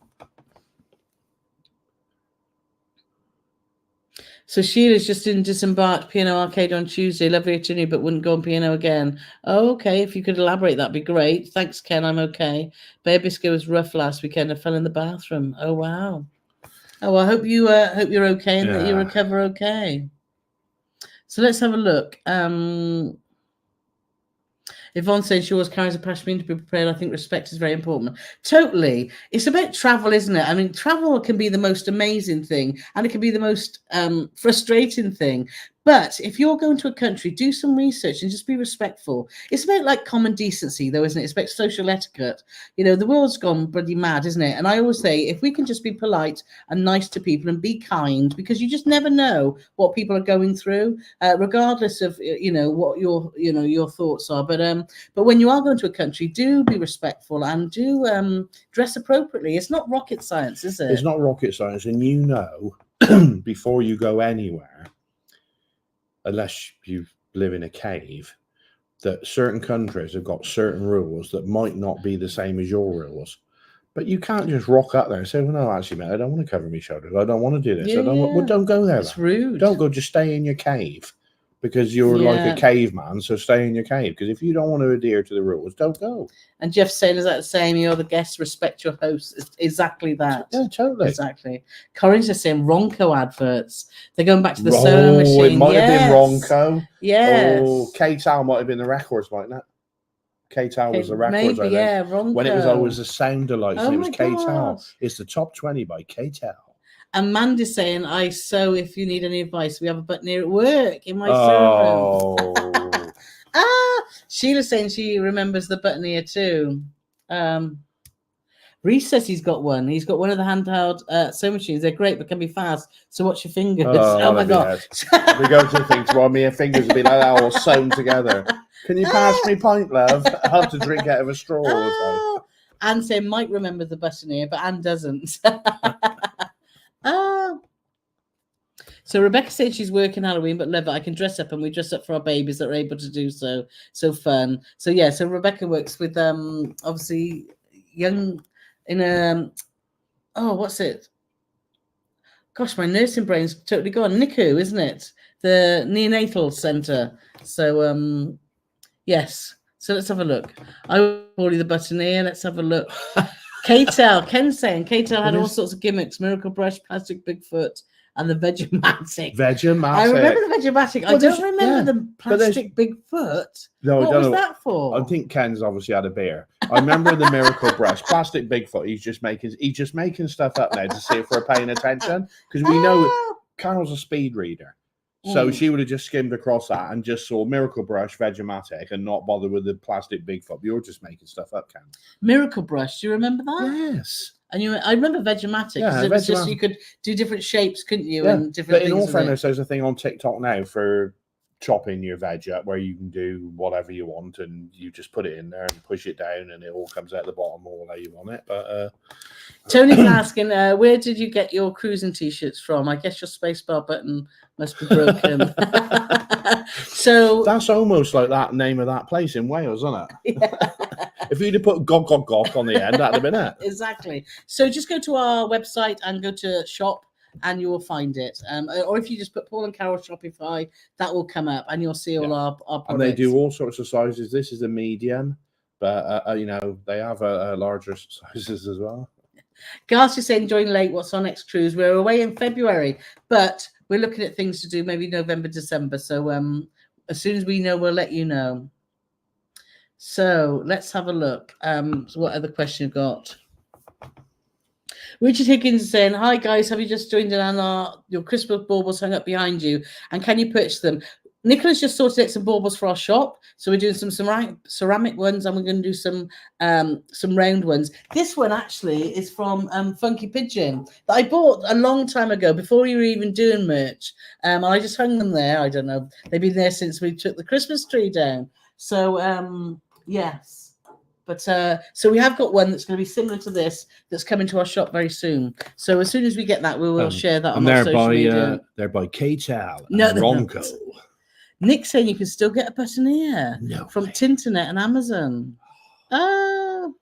So Sheila's just in Disembarked P&O Arcade on Tuesday. Lovely itinerary, but wouldn't go on P&O again. Oh, okay. If you could elaborate, that'd be great. Thanks, Ken. I'm okay. Bear Biscuit was rough last weekend. I fell in the bathroom. Oh, wow. Oh, well, I hope you're okay and that you recover okay. So let's have a look. Yvonne says she always carries a passion to be prepared. I think respect is very important. Totally. It's about travel, isn't it? I mean, travel can be the most amazing thing and it can be the most frustrating thing. But if you're going to a country, do some research and just be respectful. It's about like common decency, though, isn't it? It's about social etiquette. You know, the world's gone bloody mad, isn't it? And I always say, if we can just be polite and nice to people and be kind, because you just never know what people are going through, regardless of what your thoughts are. But when you are going to a country, do be respectful and do dress appropriately. It's not rocket science, is it? It's not rocket science, and before you go anywhere, unless you live in a cave, that certain countries have got certain rules that might not be the same as your rules. But you can't just rock up there and say, well, no, actually, mate, I don't want to cover my shoulders. I don't want to do this. Well, don't go there. It's rude. Don't go. Just stay in your cave because you're like a caveman. So stay in your cave. Because if you don't want to adhere to the rules, don't go. And Jeff saying, is that the same? You're the guest, respect your host. It's exactly that. Yeah, totally. Exactly. Corinne's just saying Ronco adverts. They're going back to the sewing machine. It might have been Ronco. Yes. Oh, K-Tal might have been the records, mightn't it? K-Tal was the records, maybe, I think. Ronco. When it was always the sound delights, and it was K-Tal. God. It's the top 20 by K-Tal. And Mandy's saying, I sew if you need any advice. We have a button here at work in my sewing room. Sheila's saying she remembers the button here too. Reese says he's got one. He's got one of the handheld sewing machines. They're great, but can be fast. So watch your fingers. Oh my God. We go to things while my fingers will be like that, all sewn together. Can you pass me pint, love? I have to drink out of a straw. Anne saying Mike remembers the button here, but Anne doesn't. So Rebecca said she's working Halloween, but love it. I can dress up, and we dress up for our babies that are able to do so. So fun. So yeah. So Rebecca works with obviously young in what's it? Gosh, my nursing brain's totally gone. NICU, isn't it? The neonatal centre. So yes. So let's have a look. I will call you the button here. Let's have a look. K-Tel, Ken's saying K-Tel had all sorts of gimmicks: Miracle Brush, Plastic Bigfoot, and the Vegematic. Vegematic. I remember the Vegematic. I don't remember the Plastic Bigfoot. No, what was that for? I think Ken's obviously had a beer. I remember the Miracle Brush, Plastic Bigfoot. He's just making stuff up now to see if we're paying attention, because we know Carole's a speed reader. So she would have just skimmed across that and just saw Miracle Brush, Vegematic, and not bothered with the Plastic Bigfoot. You're just making stuff up, Ken. Miracle Brush, do you remember that? Yes. And I remember Vegematic, because it was just you could do different shapes, couldn't you? Yeah. And different but in things all fairness, there's a thing on TikTok now for chopping your veg up where you can do whatever you want, and you just put it in there and push it down, and it all comes out the bottom all how you want it. But Tony's asking, where did you get your cruising t-shirts from? I guess your spacebar button must be broken. So that's almost like that name of that place in Wales, isn't it? Yeah. If you'd have put gok gok gok on the end, that'd have been it. Exactly. So just go to our website and go to shop, and you will find it. Or if you just put Paul and Carole Shopify, that will come up, and you'll see all our products. And they do all sorts of sizes. This is a medium, but they have larger sizes as well. Garth is saying, enjoying late. What's our next cruise? We're away in February, but we're looking at things to do maybe November, December. So as soon as we know, we'll let you know. So let's have a look. So what other question you got? Richard Higgins is saying, hi guys, have you just joined in on your Christmas baubles hung up behind you, and can you purchase them? Nicholas just sorted out some baubles for our shop, so we're doing some ceramic ones, and we're going to do some round ones. This one actually is from Funky Pigeon that I bought a long time ago, before you were even doing merch. I just hung them there. I don't know, they've been there since we took the Christmas tree down. So Yes. But so we have got one that's going to be similar to this that's coming to our shop very soon. So as soon as we get that, we will share that on our social media. They're by Carole No, and they're Ronco. not. Nick's saying you can still get a buttoneer from Tinternet and Amazon. Oh.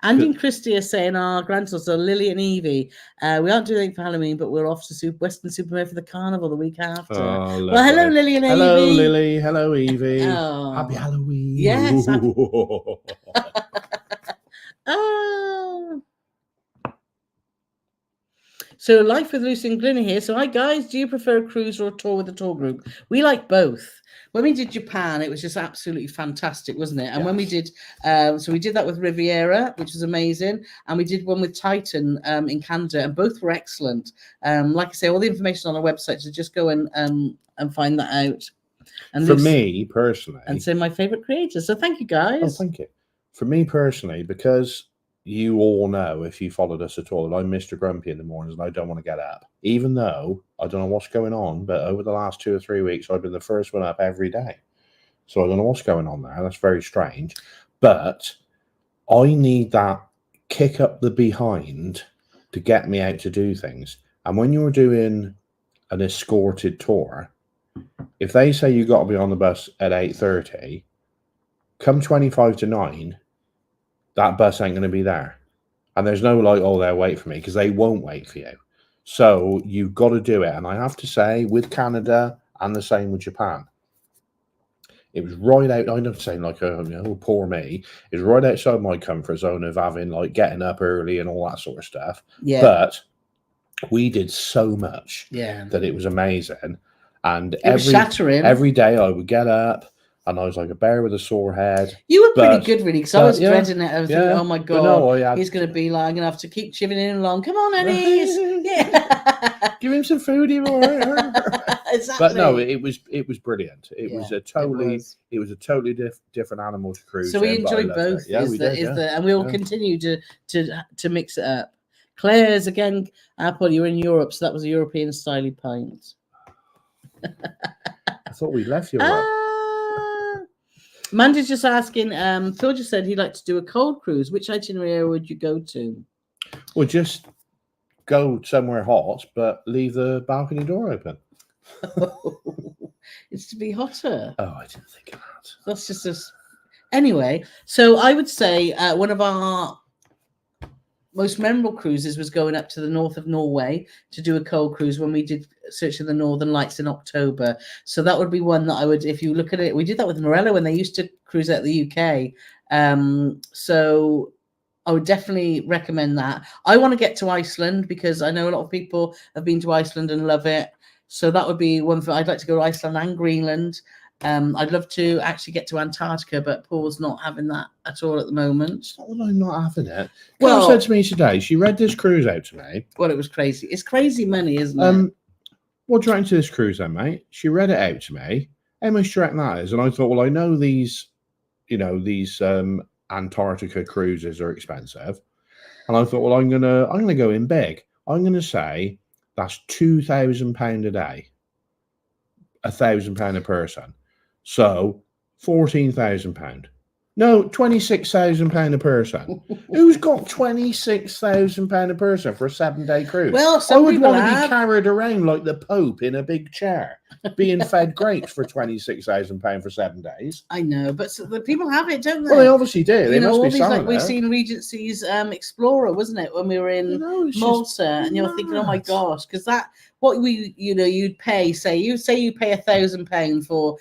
Andy and Christy are saying our granddaughters are Lily and Evie. We aren't doing anything for Halloween, but we're off to Western Supermare for the carnival the week after. Oh, well, hello, Lily and hello, Evie. Hello, Lily. Hello, Evie. Oh. Happy Halloween. Yes. Oh. So Life with Lucy and Glenna here. So hi guys, do you prefer a cruise or a tour with a tour group? We like both. When we did Japan, it was just absolutely fantastic, wasn't it? And when we did, so we did that with Riviera, which was amazing, and we did one with Titan in Canada, and both were excellent. Like I say, all the information on our website, so just go and find that out. And for me personally, and say my favorite creators. So thank you guys. Oh, thank you. For me personally, because you all know, if you followed us at all, that I'm Mr. Grumpy in the mornings and I don't want to get up. Even though I don't know what's going on, but over the last 2 or 3 weeks, I've been the first one up every day. So I don't know what's going on there. That's very strange. But I need that kick up the behind to get me out to do things. And when you're doing an escorted tour, if they say you got to be on the bus at 8:30, come 25 to 9, that bus ain't going to be there. And there's no like, oh, they'll wait for me, because they won't wait for you. So you've got to do it. And I have to say, with Canada and the same with Japan, it was right out, I'm not saying like, oh, poor me. It was right outside my comfort zone of having like getting up early and all that sort of stuff. Yeah. But we did so much that it was amazing. And every day I would get up, and I was like a bear with a sore head. You were pretty good, really, because I was dreading it. I was thinking, oh my God, he's going to be like, I'm going to have to keep chiving in along. Come on, Eddie. Yeah. Give him some food, Exactly. But no, it was brilliant. It was a totally different animal to cruise. So we enjoyed both. Yeah, we did. And we'll continue to mix it up. Claire's again, Apple, you're in Europe, so that was a European style pint. I thought we left Europe. Mandy's just asking, Phil just said he'd like to do a cold cruise. Which itinerary would you go to? Well, just go somewhere hot, but leave the balcony door open. It's to be hotter. Oh, I didn't think of that. That's just us. Anyway, so I would say one of our most memorable cruises was going up to the north of Norway to do a cold cruise when we did Search of the Northern Lights in October. So that would be one that I would, if you look at it, we did that with Morello when they used to cruise out the UK. So I would definitely recommend that. I want to get to Iceland because I know a lot of people have been to Iceland and love it. So that would be one I'd like to go to Iceland and Greenland. I'd love to actually get to Antarctica, but Paul's not having that at all at the moment. It's not that I'm not having it. Carole said to me today, she read this cruise out to me. Well, it was crazy. It's crazy money, isn't it? What do you reckon to this cruise then, mate? She read it out to me. How much do you reckon that is? And I thought, well, I know these Antarctica cruises are expensive. And I thought, well, I'm gonna go in big. I'm gonna say that's £2,000 a day. £1,000 a person. So £14,000. No, £26,000 a person. Who's got £26,000 a person for a 7-day cruise? Well, I would want to be carried around like the Pope in a big chair, being fed grapes for £26,000 for 7 days. I know, but the people have it, don't they? Well, they obviously do. They must be selling it. We've seen Regency's Explorer, wasn't it, when we were in Malta, and you're thinking, oh my gosh, because that what you'd pay. You pay £1,000 for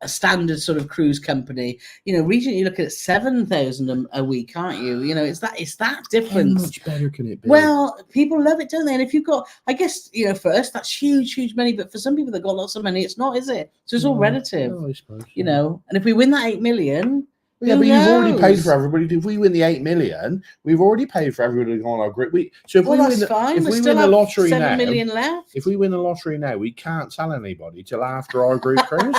a standard sort of cruise company. Regent, you look at 7,000 a week, aren't you? It's that difference. How much better can it be? Well, people love it, don't they? And if you've got, I guess, for us, that's huge money. But for some people that got lots of money, it's not, is it? So it's all relative. I suppose. And if we win that 8 million. Yeah, but you've already paid for everybody. If we win the 8 million, we've already paid for everybody to go on our group. If we win the lottery now, 7 million left. If we win the lottery now, we can't tell anybody till after our group cruise.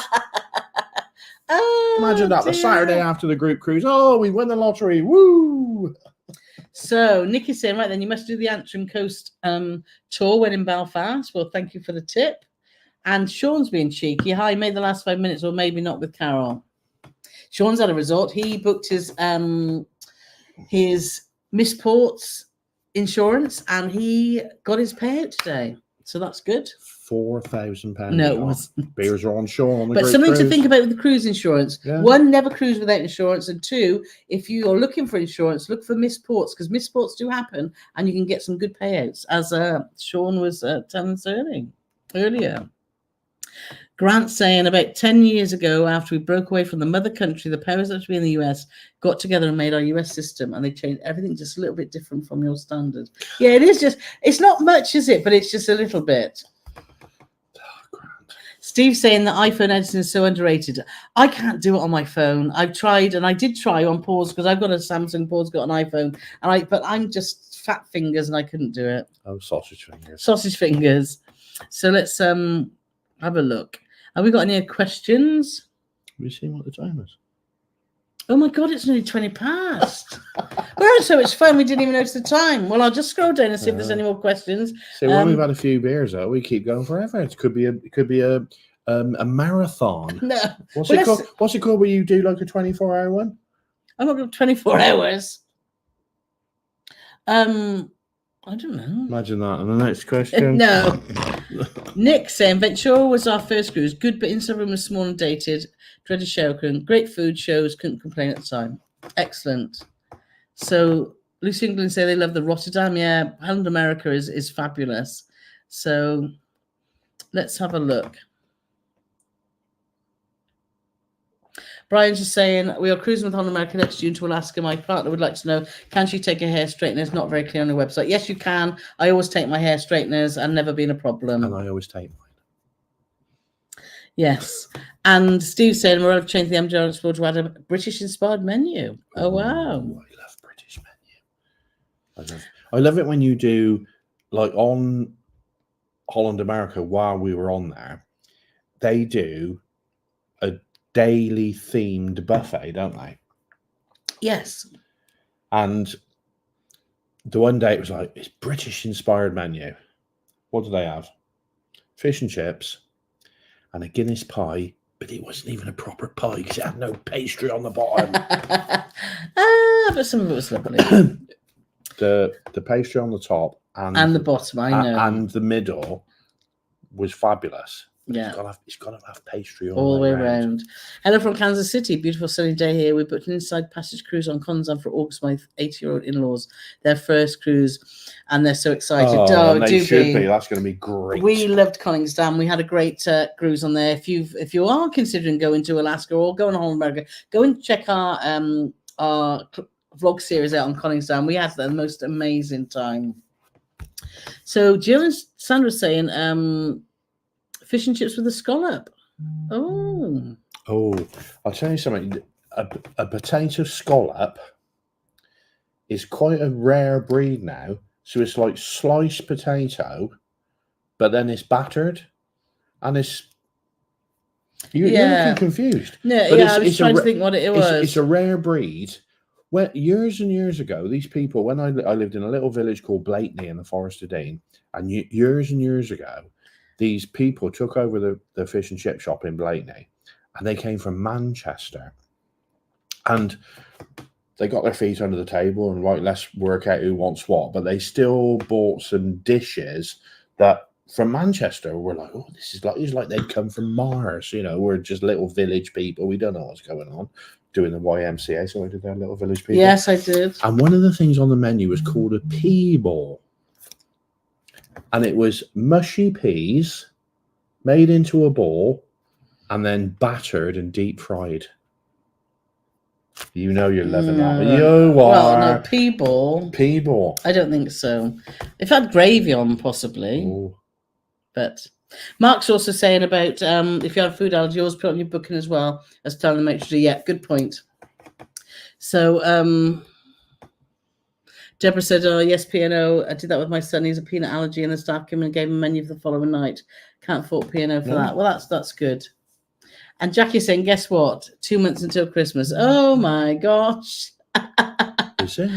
Imagine that, the Saturday after the group cruise. Oh, we won the lottery. Woo! So Nick is saying, right then, you must do the Antrim Coast tour when in Belfast. Well, thank you for the tip. And Sean's being cheeky. Hi, made the last 5 minutes, or maybe not with Carole. Sean's had a result. He booked his Miss Port's insurance, and he got his payout today. So that's good. £4,000. No, it wasn't. Beers are on shore on the But group something cruise. to think about with the cruise insurance. Yeah. One, never cruise without insurance. And two, if you are looking for insurance, look for Miss Ports, because Miss Ports do happen and you can get some good payouts, as Sean was telling us earlier. Grant saying about 10 years ago, after we broke away from the mother country, the powers that be in the US got together and made our US system, and they changed everything just a little bit different from your standard. Yeah, it is just, it's not much, is it? But it's just a little bit. Steve saying that iPhone editing is so underrated. I can't do it on my phone. I've tried, and I did try on Paul's, because I've got a Samsung, Paul's got an iPhone, but I'm just fat fingers and I couldn't do it. Oh, sausage fingers. Sausage fingers. So let's have a look. Have we got any questions? Have you seen what the time is? Oh my God, it's nearly 20 past. We're having so much fun, we didn't even notice the time. Well, I'll just scroll down and see if there's any more questions. So when we've had a few beers, though, we keep going forever. It could be a marathon. No. What's it called? What's it called where you do like a 24-hour one? I'm not going 24 hours. I don't know. Imagine that. And the next question. No. Nick saying Ventura was our first cruise. Good, but inside room was small and dated. Dreaded shower. Great food shows. Couldn't complain at the time. Excellent. So Lucy England say they love the Rotterdam. Yeah, Holland America is fabulous. So let's have a look. Brian's just saying, we are cruising with Holland America next June to Alaska. My partner would like to know, can she take her hair straighteners? Not very clear on the website. Yes, you can. I always take my hair straighteners and never been a problem. And I always take mine. Yes. And Steve saying, we're going to change the MJR Explorer to add a British-inspired menu. Oh, wow. Ooh, I love British menu. I love it when you do, like on Holland America, while we were on there, they do a daily themed buffet, don't they? Yes. And the one day it was like, it's British inspired menu. What do they have? Fish and chips and a Guinness pie, but it wasn't even a proper pie because it had no pastry on the bottom. But some of it was lovely. The pastry on the top and the bottom, I know. And the middle was fabulous. Yeah, it's got to have pastry all the way around. Hello from Kansas City. Beautiful sunny day here. We booked an inside passage cruise on Cunard for August. My 80-year-old in-laws, their first cruise, and they're so excited. Oh, they should be. That's going to be great. We loved Coningsdam. We had a great cruise on there. If you are considering going to Alaska or going to Holland America, go and check our vlog series out on Coningsdam. We had the most amazing time. So Jill and Sandra saying, fish and chips with a scallop. Oh, I'll tell you something. A potato scallop is quite a rare breed now. So it's like sliced potato, but then it's battered, and it's you're looking confused. No, but I was trying to think what it was. It's a rare breed. Well, years and years ago, these people, when I lived in a little village called Blakeney in the Forest of Dean, and years and years ago, these people took over the fish and chip shop in Blakeney, and they came from Manchester. And they got their feet under the table and, right, let's work out who wants what. But they still bought some dishes that from Manchester were like, oh, it's like they'd come from Mars. You know, we're just little village people. We don't know what's going on. Doing the YMCA, so I did their little village people. Yes, I did. And one of the things on the menu was called a pea ball. And it was mushy peas made into a ball and then battered and deep fried. You know you're loving that. You are. Well, no, pea ball. Pea ball. I don't think so. If had gravy on, possibly. Ooh. But Mark's also saying about if you have food allergy, always put on your booking as well as telling them make sure. Yeah, good point. So Deborah said, oh, yes, P&O. I did that with my son. He's a peanut allergy, and the staff came and gave him a menu for the following night. Can't fault P&O for that. Well, that's good. And Jackie's saying, guess what? 2 months until Christmas. Oh, my gosh. Is it?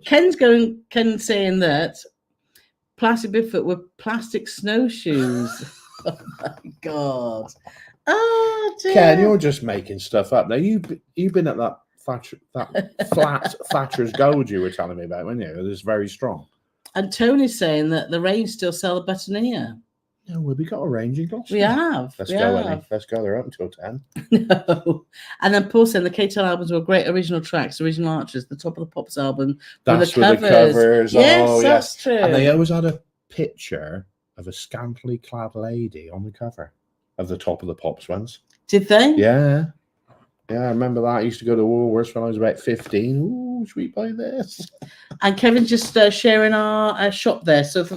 Ken's saying that plastic Bigfoot with plastic snowshoes. Oh, my God. Oh dear. Ken, you're just making stuff up. Now you've been at that flat Thatcher's Gold you were telling me about, weren't you? It was very strong. And Tony's saying that the range still sell the Buttoneer. No, well, we got a range in Gloucester. We have. Let's go, Ellie. Let's go. They're open till 10. No. And then Paul saying the K-Tel albums were great original tracks, original archers, the Top of the Pops album. That's with the covers. Yes, oh, that's yes. true. And they always had a picture of a scantily clad lady on the cover of the Top of the Pops ones. Did they? Yeah. Yeah, I remember that. I used to go to Woolworths when I was about 15. Ooh, should we buy this? And Kevin's just sharing our shop there. So for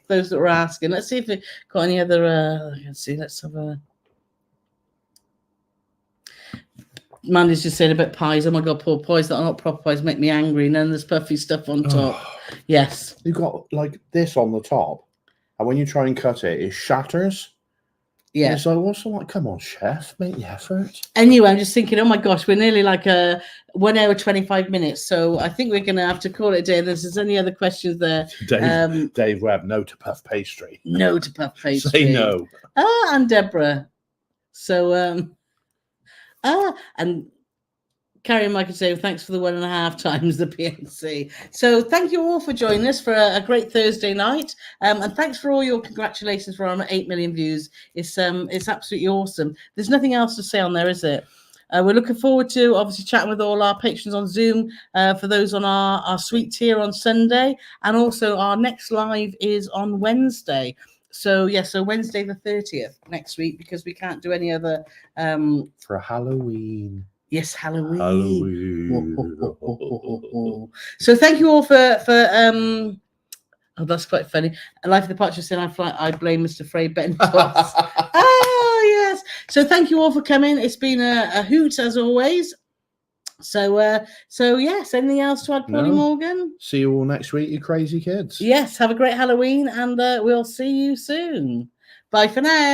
those that were asking, let's see if we got any other. Let's see. Let's have a. Mandy's just saying about pies. Oh my god, poor pies that are not proper pies make me angry. And then there's puffy stuff on top. Yes. You've got like this on the top, and when you try and cut it, it shatters. Yeah. And it's like, what's the like? Come on, chef, make the effort. Anyway, I'm just thinking, oh my gosh, we're nearly like 1 hour 25 minutes. So I think we're going to have to call it a day. Unless there's any other questions there. Dave Webb, no to puff pastry. No to puff pastry. Say no. And Deborah. So and Carrie and Michael say thanks for the 1.5 times the PNC. So thank you all for joining us for a great Thursday night. And thanks for all your congratulations for our 8 million views. It's absolutely awesome. There's nothing else to say on there, is it? We're looking forward to obviously chatting with all our patrons on Zoom, for those on our sweet tier on Sunday, and also our next live is on Wednesday. So so Wednesday the 30th next week, because we can't do any other for Halloween. Yes, Halloween. Halloween. So thank you all for oh, that's quite funny. Life of the Partridge saying I blame Mr. Frey Bentos. Oh yes. So thank you all for coming. It's been a hoot as always. So yes, anything else to add, Paulie Morgan? See you all next week, you crazy kids. Yes, have a great Halloween, and we'll see you soon. Bye for now.